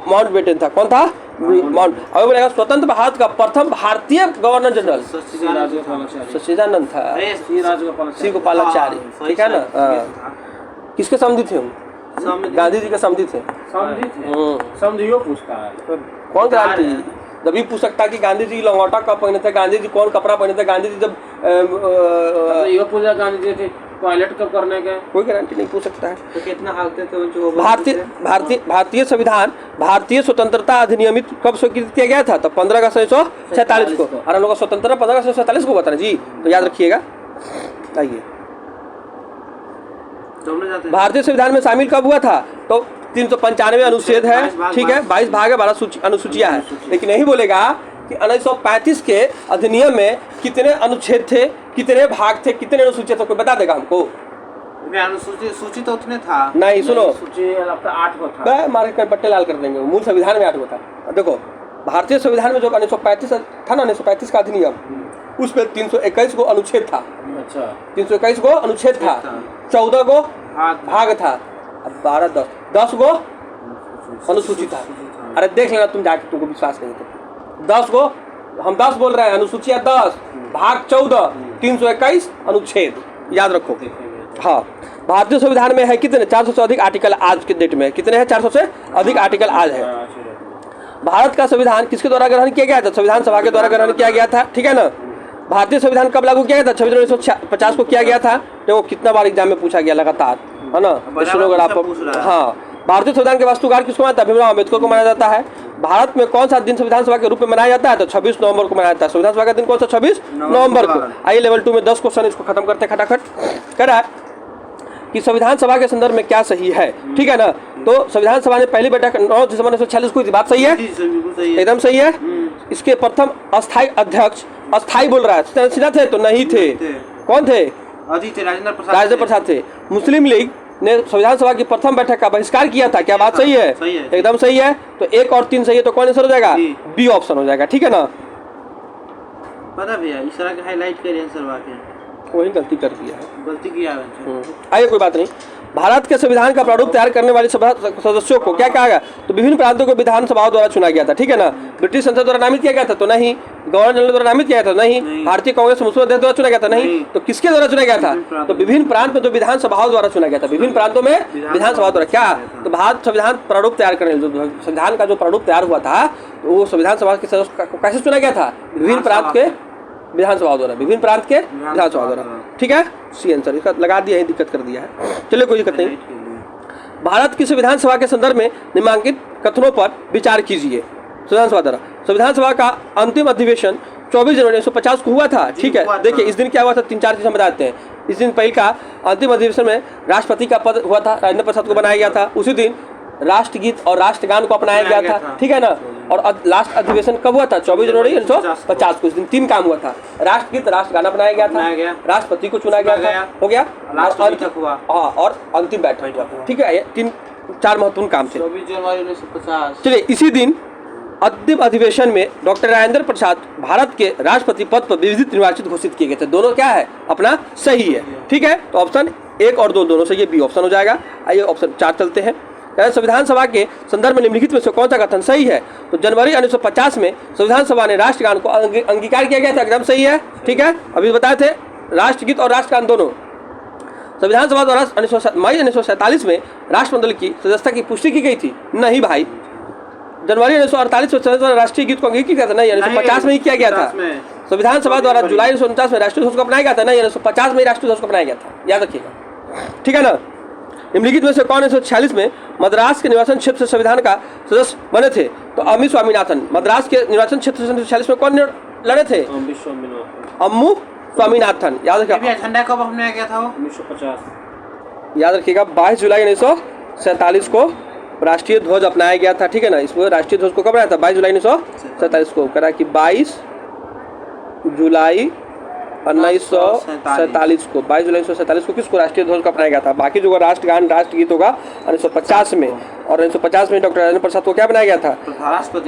Speaker 1: माउंटबेटन था। कौन था? माउंट। अब बोलेगा स्वतंत्र भारत का प्रथम भारतीय गवर्नर जनरल सच्चिदानंद था, श्री गोपालाचारी, ठीक है ना। किसके समधी थे? गांधी जी के समधी थे।
Speaker 2: समझियो पूछता है
Speaker 1: कौन क्रांति? जब भी पूछ सकता कि गांधी जी लंगोटा कब पहने थे, गांधी जी कौन कपड़ा पहने थे, गांधी जी जब
Speaker 2: ये पूछा गांधी जी थे टॉयलेट कब करने के, कोई
Speaker 1: गारंटी नहीं पूछ सकता है।
Speaker 3: तो कितना हालते थे जो
Speaker 1: भारतीय संविधान, भारतीय स्वतंत्रता अधिनियमित कब स्वीकृत किया गया था, तो 15 अगस्त 1947 को। और हम लोग का स्वतंत्रता 15 अगस्त 1947 को बताना जी, तो याद रखिएगा। आइए, भारतीय संविधान में शामिल कब हुआ था, तो 395 अनुच्छेद है, ठीक है। 22 भाग है, 12 अनुसूचियां है। लेकिन यही बोलेगा कि 1935 के अधिनियम में कितने अनुच्छेद थे, कितने भाग थे, कितने अनुसूचित थे, कोई बता देगा हमको?
Speaker 3: सूची तो उतने था
Speaker 1: नहीं, सुनो,
Speaker 2: सूची 8 को था,
Speaker 1: मारे कर पट्टे लाल कर देंगे। मूल संविधान में 8 को था। देखो, भारतीय संविधान में जो 1935 था ना, 1935 का अधिनियम, उसमें 321 को अनुच्छेद था। अच्छा, 321 को अनुच्छेद था, 14 को भाग था, 12 10 को अनुसूची था। अरे देख लेना तुम जाके, तुमको विश्वास नहीं तो 10 को हम 10 बोल रहे हैं, अनुसूचियां 10, भाग 14, 321 अनुच्छेद, याद रखो। हाँ, भारतीय संविधान में है कितने? 400 से अधिक आर्टिकल आज के डेट में कितने हैं? 400 से अधिक आर्टिकल आज है। भारत का संविधान किसके द्वारा ग्रहण किया गया था? संविधान सभा के द्वारा ग्रहण किया गया था, ठीक है ना। भारतीय संविधान कब लागू किया गया था? 26 जनवरी 1950 को किया गया था। देखो कितना बार एग्जाम में पूछा गया लगातार, है ना। अगर आप, हाँ, भारतीय संविधान के वास्तुकार किसको मानता है? भीमराव अम्बेडकर को माना जाता है। भारत में कौन सा दिन संविधान सभा के रूप में मनाया जाता है? तो 26 नवंबर को मनाया जाता है। संविधान सभा का दिन कौन सा? 26 नवंबर को। आइए लेवल 2 में 10 क्वेश्चन, इसको खत्म करते खटाखट। कह रहा है कि संविधान सभा के संदर्भ में क्या सही है, ठीक है ना। तो संविधान सभा ने पहली बैठक 9 दिसंबर 1946 को, बात सही है, एकदम सही है। इसके प्रथम अस्थायी अध्यक्ष, अस्थायी बोल रहा है, सिन्हा थे तो नहीं थे, कौन थे? राजेंद्र प्रसाद थे। मुस्लिम लीग ने संविधान सभा की प्रथम बैठक का बहिष्कार किया था, क्या बात सही है? एकदम सही है। तो 1 और 3 सही है, तो कौन आंसर हो जाएगा? बी ऑप्शन हो जाएगा, ठीक है ना।
Speaker 3: पता भैया इस तरह के हाईलाइट करिए आंसर वाक्य,
Speaker 1: वही गलती कर दिया है,
Speaker 3: गलती किया है।
Speaker 1: आइए कोई बात नहीं। भारत के संविधान का प्रारूप तैयार करने वाले सभा सदस्यों को क्या कहा गया? तो विभिन्न प्रांतों को विधानसभाओं द्वारा चुना गया था, ठीक है ना। ब्रिटिश संसद द्वारा नामित किया गया था, तो नहीं। गवर्नर जनरल द्वारा नामित किया गया था, नहीं। भारतीय कांग्रेस मुस्लिम अध्यक्ष द्वारा चुना गया था, नहीं। तो किसके द्वारा चुना गया था? तो विभिन्न प्रांत में जो विधानसभाओं द्वारा चुना गया था, विभिन्न प्रांतों में विधानसभा द्वारा। क्या? तो भारत संविधान प्रारूप तैयार करने, जो संविधान का जो प्रारूप तैयार हुआ था, वो संविधान सभा के सदस्य को कैसे चुना गया था? विभिन्न प्रांत के विधानसभा द्वारा, विभिन्न प्रांत के विधानसभा द्वारा, ठीक है। सी आंसर इसका लगा दिया है, दिक्कत कर दिया है। चलिए कोई दिक्कत नहीं। भारत की संविधान सभा के संदर्भ में निम्नलिखित कथनों पर विचार कीजिए। संविधान सभा द्वारा, संविधान सभा का अंतिम अधिवेशन 24 जनवरी 1950 को हुआ था, ठीक है। देखिए इस दिन क्या हुआ था, 3-4 चीज हम बताते हैं। इस दिन पहले का अंतिम अधिवेशन में राष्ट्रपति का पद हुआ था, राजेंद्र प्रसाद को बनाया गया था। उसी दिन राष्ट्रगीत और राष्ट्रगान को अपनाया गया था, ठीक है ना। और लास्ट अधिवेशन कब हुआ था? 24 जनवरी 1950 को। इस दिन 3 काम हुआ था, राष्ट्रगीत, राष्ट्रगान अपनाया गया था, राष्ट्रपति को चुना गया था, हो गया, और अंतिम बैठक हुआ, ठीक है। 3-4 महत्वपूर्ण काम थे।
Speaker 3: 24 जनवरी 1950।
Speaker 1: चलिए, इसी दिन अंतिम अधिवेशन में डॉक्टर राजेंद्र प्रसाद भारत के राष्ट्रपति पद पर विधिवत निर्वाचित घोषित किए गए थे। दोनों क्या है? अपना सही है, ठीक है। तो ऑप्शन 1 और 2 दोनों से ये बी ऑप्शन हो जाएगा। आइए ऑप्शन 4 चलते हैं। संविधान सभा के संदर्भ में निम्नलिखित में से कौन सा कथन सही है? तो जनवरी 1950 में संविधान सभा ने राष्ट्रगान को अंगीकार किया गया था, एकदम सही है, ठीक है। अभी बताए थे राष्ट्रगीत और राष्ट्रगान दोनों। संविधान सभा द्वारा मई 1947 में राष्ट्रमंडल की सदस्यता की पुष्टि की गई थी, नहीं भाई। जनवरी 1948 में राष्ट्रीय गीत को अंगीकृत किया था, नहीं। 1950 में ही किया गया था। संविधान सभा द्वारा जुलाई 1949 में राष्ट्रीय ध्वज को अपनाया गया था, नहीं। 1950 में ही राष्ट्रीय ध्वज को अपनाया गया था, याद रखिएगा, ठीक है ना। निम्नलिखित में से कौन 1946 में मद्रास के निर्वाचन क्षेत्र से संविधान का सदस्य बने थे? तो अम्मी स्वामीनाथन। मद्रास के निर्वाचन क्षेत्र से 1946 में कौन लड़े थे? अम्मू स्वामीनाथन, याद रखिएगा।
Speaker 3: झंडा कब अपनाया गया था?
Speaker 2: 1950,
Speaker 1: याद रखिएगा। 22 जुलाई 1947 को राष्ट्रीय ध्वज अपनाया गया था, ठीक है ना। इसमें राष्ट्रीय ध्वज को कब बनाया था? 22 जुलाई 1947 को। करा कि 22 जुलाई 1947 को, 22 जुलाई 1947 को किसको? राष्ट्रीय ध्वज को अपनाया गया था। बाकी जो राष्ट्रगान राष्ट्रगीत होगा 1950 में, और 1950 में डॉक्टर राजेंद्र प्रसाद को क्या बनाया गया था?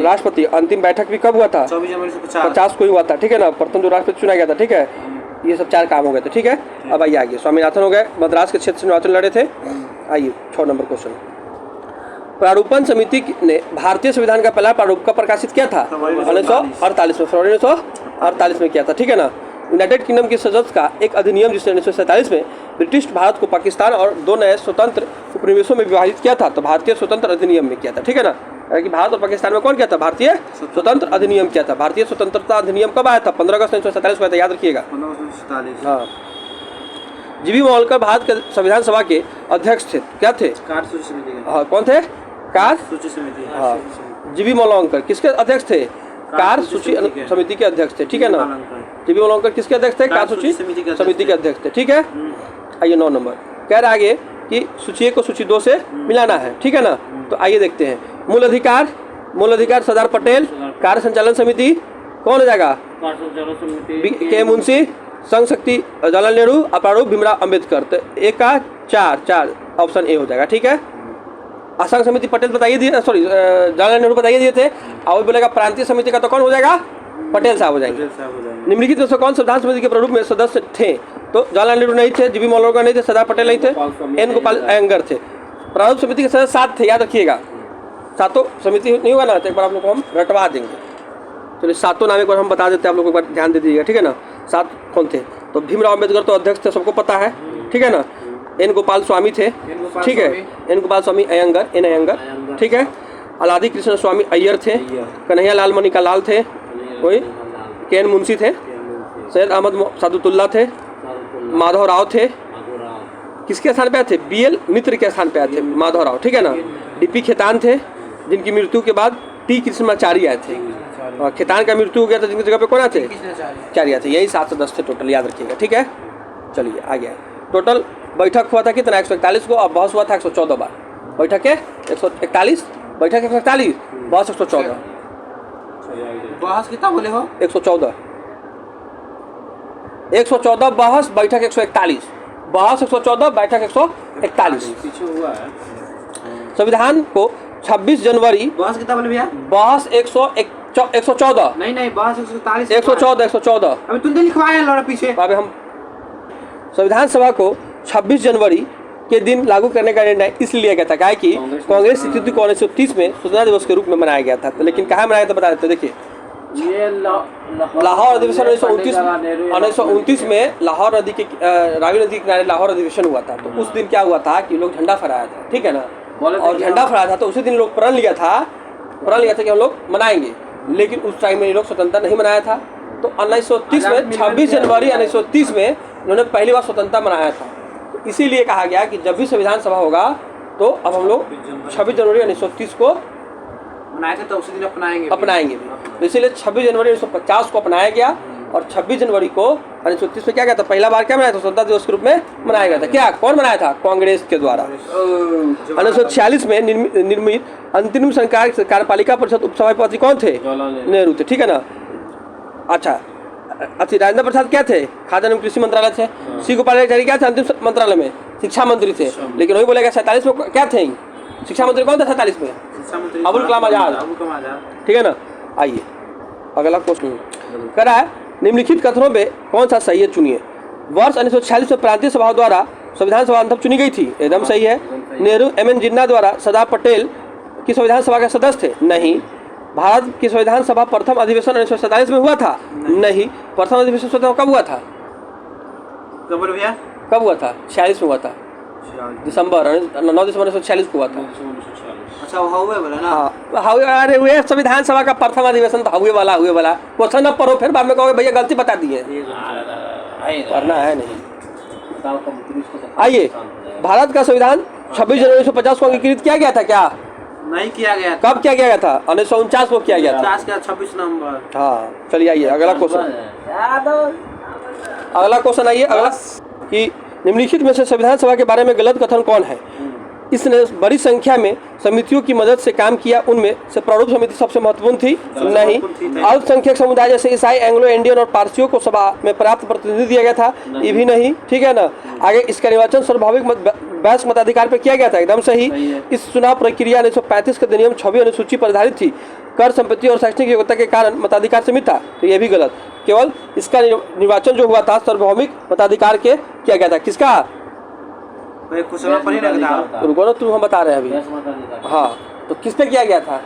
Speaker 1: राष्ट्रपति। अंतिम बैठक भी कब हुआ था?
Speaker 3: 24 जनवरी
Speaker 1: 50 को ही हुआ था, ठीक है ना। प्रथम जो राष्ट्रपति चुना गया था, ठीक है। ये सब 4 काम हो गए थे, ठीक है। अब आइए आगे। स्वामीनाथन हो गए, मद्रास के क्षेत्र से निर्वाचन लड़े थे। आइए 6 नंबर क्वेश्चन। प्रारूपण समिति ने भारतीय संविधान का पहला प्रारूप कब प्रकाशित किया था? 1948 में, फरवरी 1948 में किया था, ठीक है ना। यूनाइटेड किंगडम की संसद का एक अधिनियम जिसने 1947 में ब्रिटिश भारत को पाकिस्तान और 2 नए स्वतंत्र उपनिवेशों में विभाजित किया था, तो भारतीय स्वतंत्र अधिनियम में किया था, ठीक है ना। कि भारत और पाकिस्तान में कौन किया था? भारतीय स्वतंत्र अधिनियम किया था। भारतीय स्वतंत्रता अधिनियम कब आया था? 15 अगस्त 1947 को आया था, याद रखिएगा।
Speaker 3: 1547।
Speaker 1: हाँ। जीबी मौलकर भारत के संविधान सभा के अध्यक्ष थे, क्या थे?
Speaker 3: कार्यसूची समिति।
Speaker 1: हाँ, कौन थे?
Speaker 3: कार्यसूची समिति।
Speaker 1: हाँ, जीबी मौलकर किसके अध्यक्ष थे? कार्यसूची समिति के अध्यक्ष थे, ठीक है ना। जीबी मौलकर किसके अध्यक्ष थे? कार्यसूची समिति के अध्यक्ष थे, ठीक है। आइए 9 नंबर। कह रहा आगे कि सूची 1 को सूची 2 से मिलाना है, ठीक है ना। तो आइए देखते हैं। मूल अधिकार सरदार पटेल। कार्य संचालन समिति कौन हो जाएगा? के मुंशी। संघ शक्ति जवाहरलाल नेहरू। अप्रारूप भीमराव अंबेडकर। तो एक का 4 ऑप्शन ए हो जाएगा, ठीक है। असंघ समिति पटेल बताइए दिए, सॉरी जवाहरलाल नेहरू बताइए दिए थे। और बोलेगा प्रांतीय समिति का तो कौन हो जाएगा? पटेल साहब हो जाएंगे। निम्नलिखित में से कौन संविधान समिति के प्रारूप में सदस्य थे? तो जवाहरलाल नेहरू नहीं थे, जीबी मौलकर नहीं थे, सरदार पटेल नहीं थे, एन गोपाल अयंगर थे। प्रारूप समिति के सदस्य 7 थे, याद रखिएगा। 7 समिति नहीं होगा ना, तो एक बार आप लोग को हम रटवा देंगे। चलिए 7 नाम एक बार हम बता देते हैं, आप लोग एक बार ध्यान दे दीजिएगा, ठीक है ना। 7 कौन थे? तो भीमराव अंबेडकर तो अध्यक्ष थे, सबको पता है, ठीक है ना। एन गोपाल स्वामी थे, ठीक है। एन गोपाल स्वामी अयंगर, एन अयंगर, ठीक है। अलादी कृष्ण स्वामी अय्यर थे। कन्हैया लाल मणिका लाल थे, कोई के एन मुंशी थे। सैयद अहमद सादुतुल्ला थे। माधव राव थे। किसके स्थान पे आए थे? BL मित्र के स्थान पे आए थे माधव राव, ठीक है ना। DP खेतान थे, जिनकी मृत्यु के बाद T कृष्णाचार्य आए थे। और खेतान का मृत्यु हो गया था, जिनकी जगह पे कौन आए थे? चार्य थे। यही 710 थे टोटल, याद रखिएगा, ठीक है। चलिए आगे। टोटल बैठक हुआ था कितना? 141 को। और बहस हुआ था 114 बार। बैठक है 141, बैठक 141, बहस 114।
Speaker 3: बहस कितना बोले हो?
Speaker 1: 114 बहस, बैठक 141। बहस 114, बैठक 141।
Speaker 2: पीछे हुआ है।
Speaker 1: संविधान को 26 जनवरी।
Speaker 3: बहस कितना बोले भैया?
Speaker 1: बहस 114।
Speaker 3: नहीं बहस 147।
Speaker 1: 114।
Speaker 3: अभी तुमने लिखवाया लड़ा पीछे।
Speaker 1: अबे हम संविधान सभा को 26 जनवरी के दिन लागू करने का निर्णय इसलिए लिया गया था क्या कि कांग्रेस स्थिति को 1930 में स्वतंत्रता दिवस के रूप में मनाया गया था। तो लेकिन कहाँ मनाया था बता देते, देखिए
Speaker 2: ये
Speaker 1: लाहौर अधिवेशन 1929 में लाहौर नदी के रावी नदी के किनारे लाहौर अधिवेशन हुआ था। तो उस दिन क्या हुआ था कि लोग झंडा फहराया था, ठीक है ना। और झंडा फहराया था तो उसी दिन लोग प्रण लिया था कि हम लोग मनाएंगे। लेकिन उस टाइम में ये लोग स्वतंत्रता नहीं मनाया था। तो 1930 में 26 जनवरी 1930 में इन्होंने पहली बार स्वतंत्रता मनाया था। तो इसीलिए कहा गया कि जब भी संविधान सभा होगा तो अब हम लोग 26 जनवरी 1930 को
Speaker 3: मनाए थे, तो उसी दिन
Speaker 1: अपनाएंगे भी। तो इसीलिए 26 जनवरी 1950 को अपनाया गया। और 26 जनवरी को 1930 में क्या गया था? पहला बार क्या मनाया था? स्वतंत्रता दिवस के रूप में मनाया गया था। क्या कौन मनाया था? कांग्रेस के द्वारा। 1946 में निर्मित अंतरिम सरकार कार्यपालिका परिषद उपसभापति कौन थे? नेहरू थे, ठीक है ना। अच्छा राजेंद्र प्रसाद क्या थे? खाद्य एवं कृषि मंत्रालय थे। सी गोपालाचारी क्या थे? अंतिम मंत्रालय में शिक्षा मंत्री थे। लेकिन वही बोलेगा 47 में क्या थे? शिक्षा मंत्री कौन था 47 में? अबुल कलाम आजाद, ठीक है ना। आइए अगला क्वेश्चन कह रहा है निम्नलिखित कथनों में कौन सा सही है, चुनिए। वर्ष 1946 में प्रांतीय सभाओं द्वारा संविधान सभा अंततः चुनी गई थी, एकदम सही है। नेहरू MN जिन्ना द्वारा सरदार पटेल की संविधान सभा के सदस्य थे, नहीं। भारत की संविधान सभा प्रथम अधिवेशन 1947 में हुआ था, नहीं। प्रथम अधिवेशन कब हुआ था? कब हुआ था? 46 में हुआ था, दिसंबर 9 दिसंबर 1946 को हुआ था।
Speaker 3: अच्छा हुए वाला ना।
Speaker 1: हाँ अरे हुए संविधान सभा का प्रथम अधिवेशन था, हुए वाला क्वेश्चन अब पढ़ो, फिर बाद में कहोगे भैया गलती बता दी है, पढ़ना है नहीं। आइए भारत का संविधान 26 जनवरी 1950 को अंगीकृत किया गया था क्या?
Speaker 3: नहीं किया गया।
Speaker 1: कब किया गया था? 1949 को किया गया था।
Speaker 3: 26 नवंबर।
Speaker 1: हाँ चलिए आइए अगला क्वेश्चन। आइए अगला कि निम्नलिखित में से संविधान सभा के बारे में गलत कथन कौन है? इसने बड़ी संख्या में समितियों की मदद से काम किया। उनमें से प्रारूप समिति सबसे महत्वपूर्ण थी? नहीं। अल्पसंख्यक समुदाय जैसे ईसाई, एंग्लो इंडियन और पारसियों को सभा में पर्याप्त प्रतिनिधि दिया गया था? ये भी नहीं। ठीक है ना। आगे, इसका निर्वाचन स्वाभाविक बहस मताधिकार पर किया गया था? एकदम सही। इस चुनाव प्रक्रिया 1935 के अधिनियम 26 अनुसूची पर आधारित थी। कर, संपत्ति और शैक्षणिक योग्यता के कारण मताधिकार सीमित था? तो यह भी गलत। केवल इसका निर्वाचन जो हुआ था सार्वभौमिक मताधिकार के किया गया था। किसका? रुको ना, तुम हम बता रहे हैं अभी। हाँ, तो किस पे किया गया था?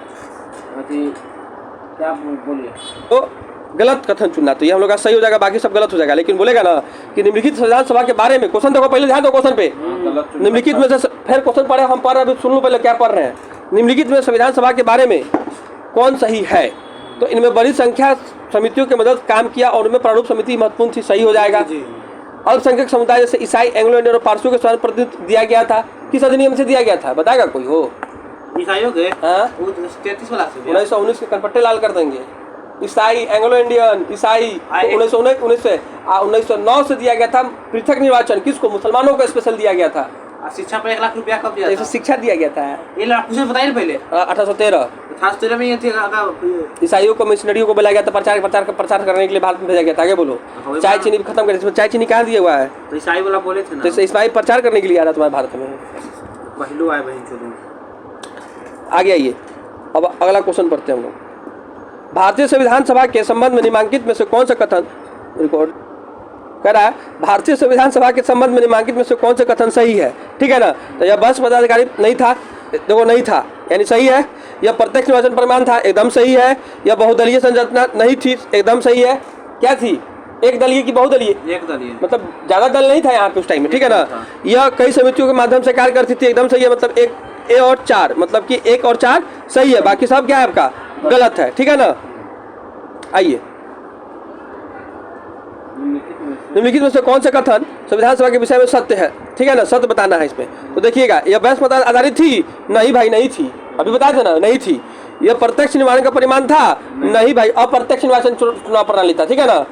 Speaker 2: क्या बोलिए?
Speaker 1: तो गलत कथन चुनना, तो ये हम लोग का सही हो जाएगा, बाकी सब गलत हो जाएगा। लेकिन बोलेगा ना कि निम्नलिखित संविधान सभा के बारे में, क्वेश्चन देखो पहले, ध्यान दो क्वेश्चन पे। निम्नलिखित में से फिर क्वेश्चन पढ़े, हम पढ़ रहे हैं, सुन लो पहले क्या पढ़ रहे हैं। निम्नलिखित में संविधान सभा के बारे में कौन सही है? तो इनमें बड़ी संख्या समितियों की मदद काम किया और उनमें प्रारूप समिति महत्वपूर्ण थी, सही हो जाएगा। अल्पसंख्यक समुदाय जैसे ईसाई, एंग्लो इंडियन और पारसियों के स्वास्थ्य प्रतिनिधित्व दिया गया था? किस अधिनियम से दिया गया था? बताएगा कोई हो?
Speaker 3: ईसाइयों के?
Speaker 1: हाँ,
Speaker 3: 33 वाला से
Speaker 1: 1919 के कनपट्टे लाल कर देंगे। ईसाई, एंग्लो इंडियन, ईसाई 1909 से दिया गया था पृथक निर्वाचन। किसको? मुसलमानों को स्पेशल दिया गया था।
Speaker 3: शिक्षा पर 1 लाख रुपया कब दिया था?
Speaker 1: शिक्षा दिया गया था
Speaker 3: ये कुछ बताइए पहले।
Speaker 1: 1813
Speaker 3: में ये थे।
Speaker 1: ईसाइयों को, मिशनरियों को बुलाया गया था, प्रचार करने के लिए भारत में भेजा गया था। आगे बोलो। चाय चीनी खत्म कर, इसमें चाय चीनी कहाँ दिया हुआ है?
Speaker 3: तो ईसाई वाला बोले थे ना,
Speaker 1: तो ईसाई प्रचार करने के लिए आ रहा तुम्हारे भारत में।
Speaker 3: पहलू आए बहन चोदों।
Speaker 1: आगे आइए, अब अगला क्वेश्चन पढ़ते हैं हम लोग। भारतीय संविधान सभा के संबंध में निम्नलिखित में से कौन सा कथन रिकॉर्ड कह रहा है? भारतीय संविधान सभा के संबंध में निम्नलिखित में से कौन सा कथन सही है? ठीक है ना। तो यह बस मताधिकारी नहीं था, देखो नहीं था यानी सही है। यह प्रत्यक्ष निर्वाचन प्रमाण था? एकदम सही है। यह बहुदलीय संरचना नहीं थी? एकदम सही है। क्या थी? एक दलीय की बहुदलीय?
Speaker 3: एक दलीय,
Speaker 1: मतलब ज्यादा दल नहीं था यहाँ पे उस टाइम में। ठीक है ना। यह कई समितियों के माध्यम से कार्य करती थी? एकदम सही है। मतलब एक ए और 4, मतलब कि 1 और 4 सही है, बाकी सब क्या है आपका गलत है। ठीक है ना। आइए, निम्नलिखित में से कौन सा कथन संविधान सभा के विषय में सत्य है? ठीक है ना, सत्य बताना है इसमें। तो देखिएगा, यह बहस मत आधारित थी? नहीं भाई, नहीं थी। अभी बताए थे ना, नहीं थी। यह प्रत्यक्ष निर्वाचन का परिमाण था? नहीं भाई, अप्रत्यक्ष निर्वाचन चुनाव प्रणाली था। ठीक है ना।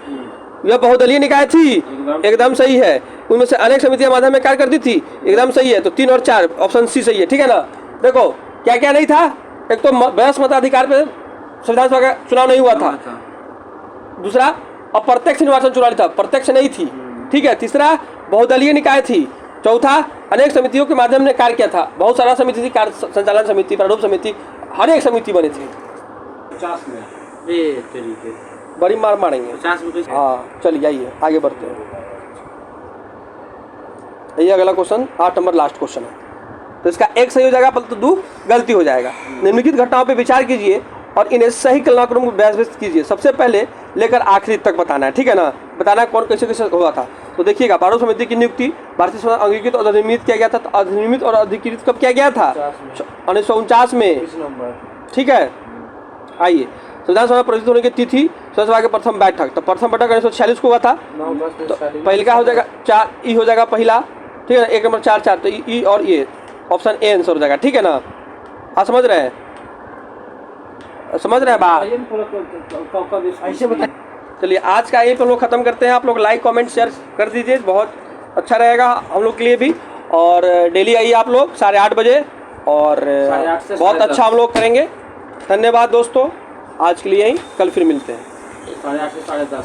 Speaker 1: यह बहुदलीय निकाय थी? एकदम सही है। उनमें से अनेक समितियां माध्यम में कार्य करती थी? एकदम सही है। तो 3 और 4 ऑप्शन सी सही है। ठीक है ना। देखो क्या क्या नहीं था? एक तो बहस मताधिकार पे संविधान सभा का चुनाव नहीं हुआ था। दूसरा, अप्रत्यक्ष निर्वाचन चुनाव था, प्रत्यक्ष नहीं थी। ठीक है। तीसरा, बहुदलीय निकाय थी। चौथा, अनेक समितियों के माध्यम ने कार्य किया था। बहुत सारा समिति थी, कार्य संचालन समिति, प्रारूप समिति, हर एक समिति बनी थी।
Speaker 2: 50 में
Speaker 1: बड़ी मार मारेंगे।
Speaker 3: 50 में।
Speaker 1: हाँ, चलिए आइए आगे बढ़ते हैं। ये अगला क्वेश्चन 8 नंबर लास्ट क्वेश्चन है। तो इसका एक सही हो जाएगा, परंतु 2 गलती हो जाएगा। निम्नलिखित घटनाओं पर विचार कीजिए और इन्हें सही कलनाक्रम व्यास कीजिए। सबसे पहले लेकर आखिरी तक बताना है। ठीक है ना। बताना है कौन कैसे कैसे हुआ था। तो देखिएगा, प्रारूप समिति की नियुक्ति भारतीय संविधान अंगीकृत और अधिनियमित किया गया था। तो अधिनियमित और अधिकृत कब किया गया था? 1949 में। ठीक है। आइए, संविधान सभा प्रस्तुत होने की तिथि, संविधान सभा के प्रथम बैठक। तो प्रथम बैठक 1946 को हुआ था। तो पहले का हो जाएगा 4 ई हो जाएगा पहला। ठीक है ना। 1 नंबर 4 4, तो ई और ये ऑप्शन ए आंसर हो जाएगा। ठीक है ना। आप समझ रहे हैं? समझ रहे हैं बात? चलिए, आज का ये पे हम लोग खत्म करते हैं। आप लोग लाइक कमेंट शेयर कर दीजिए, बहुत अच्छा रहेगा हम लोग के लिए भी। और डेली आइए आप लोग 8:30 बजे, और बहुत अच्छा हम लोग करेंगे। धन्यवाद दोस्तों, आज के लिए यहीं, कल फिर मिलते हैं।
Speaker 2: 8:30 से 10:30।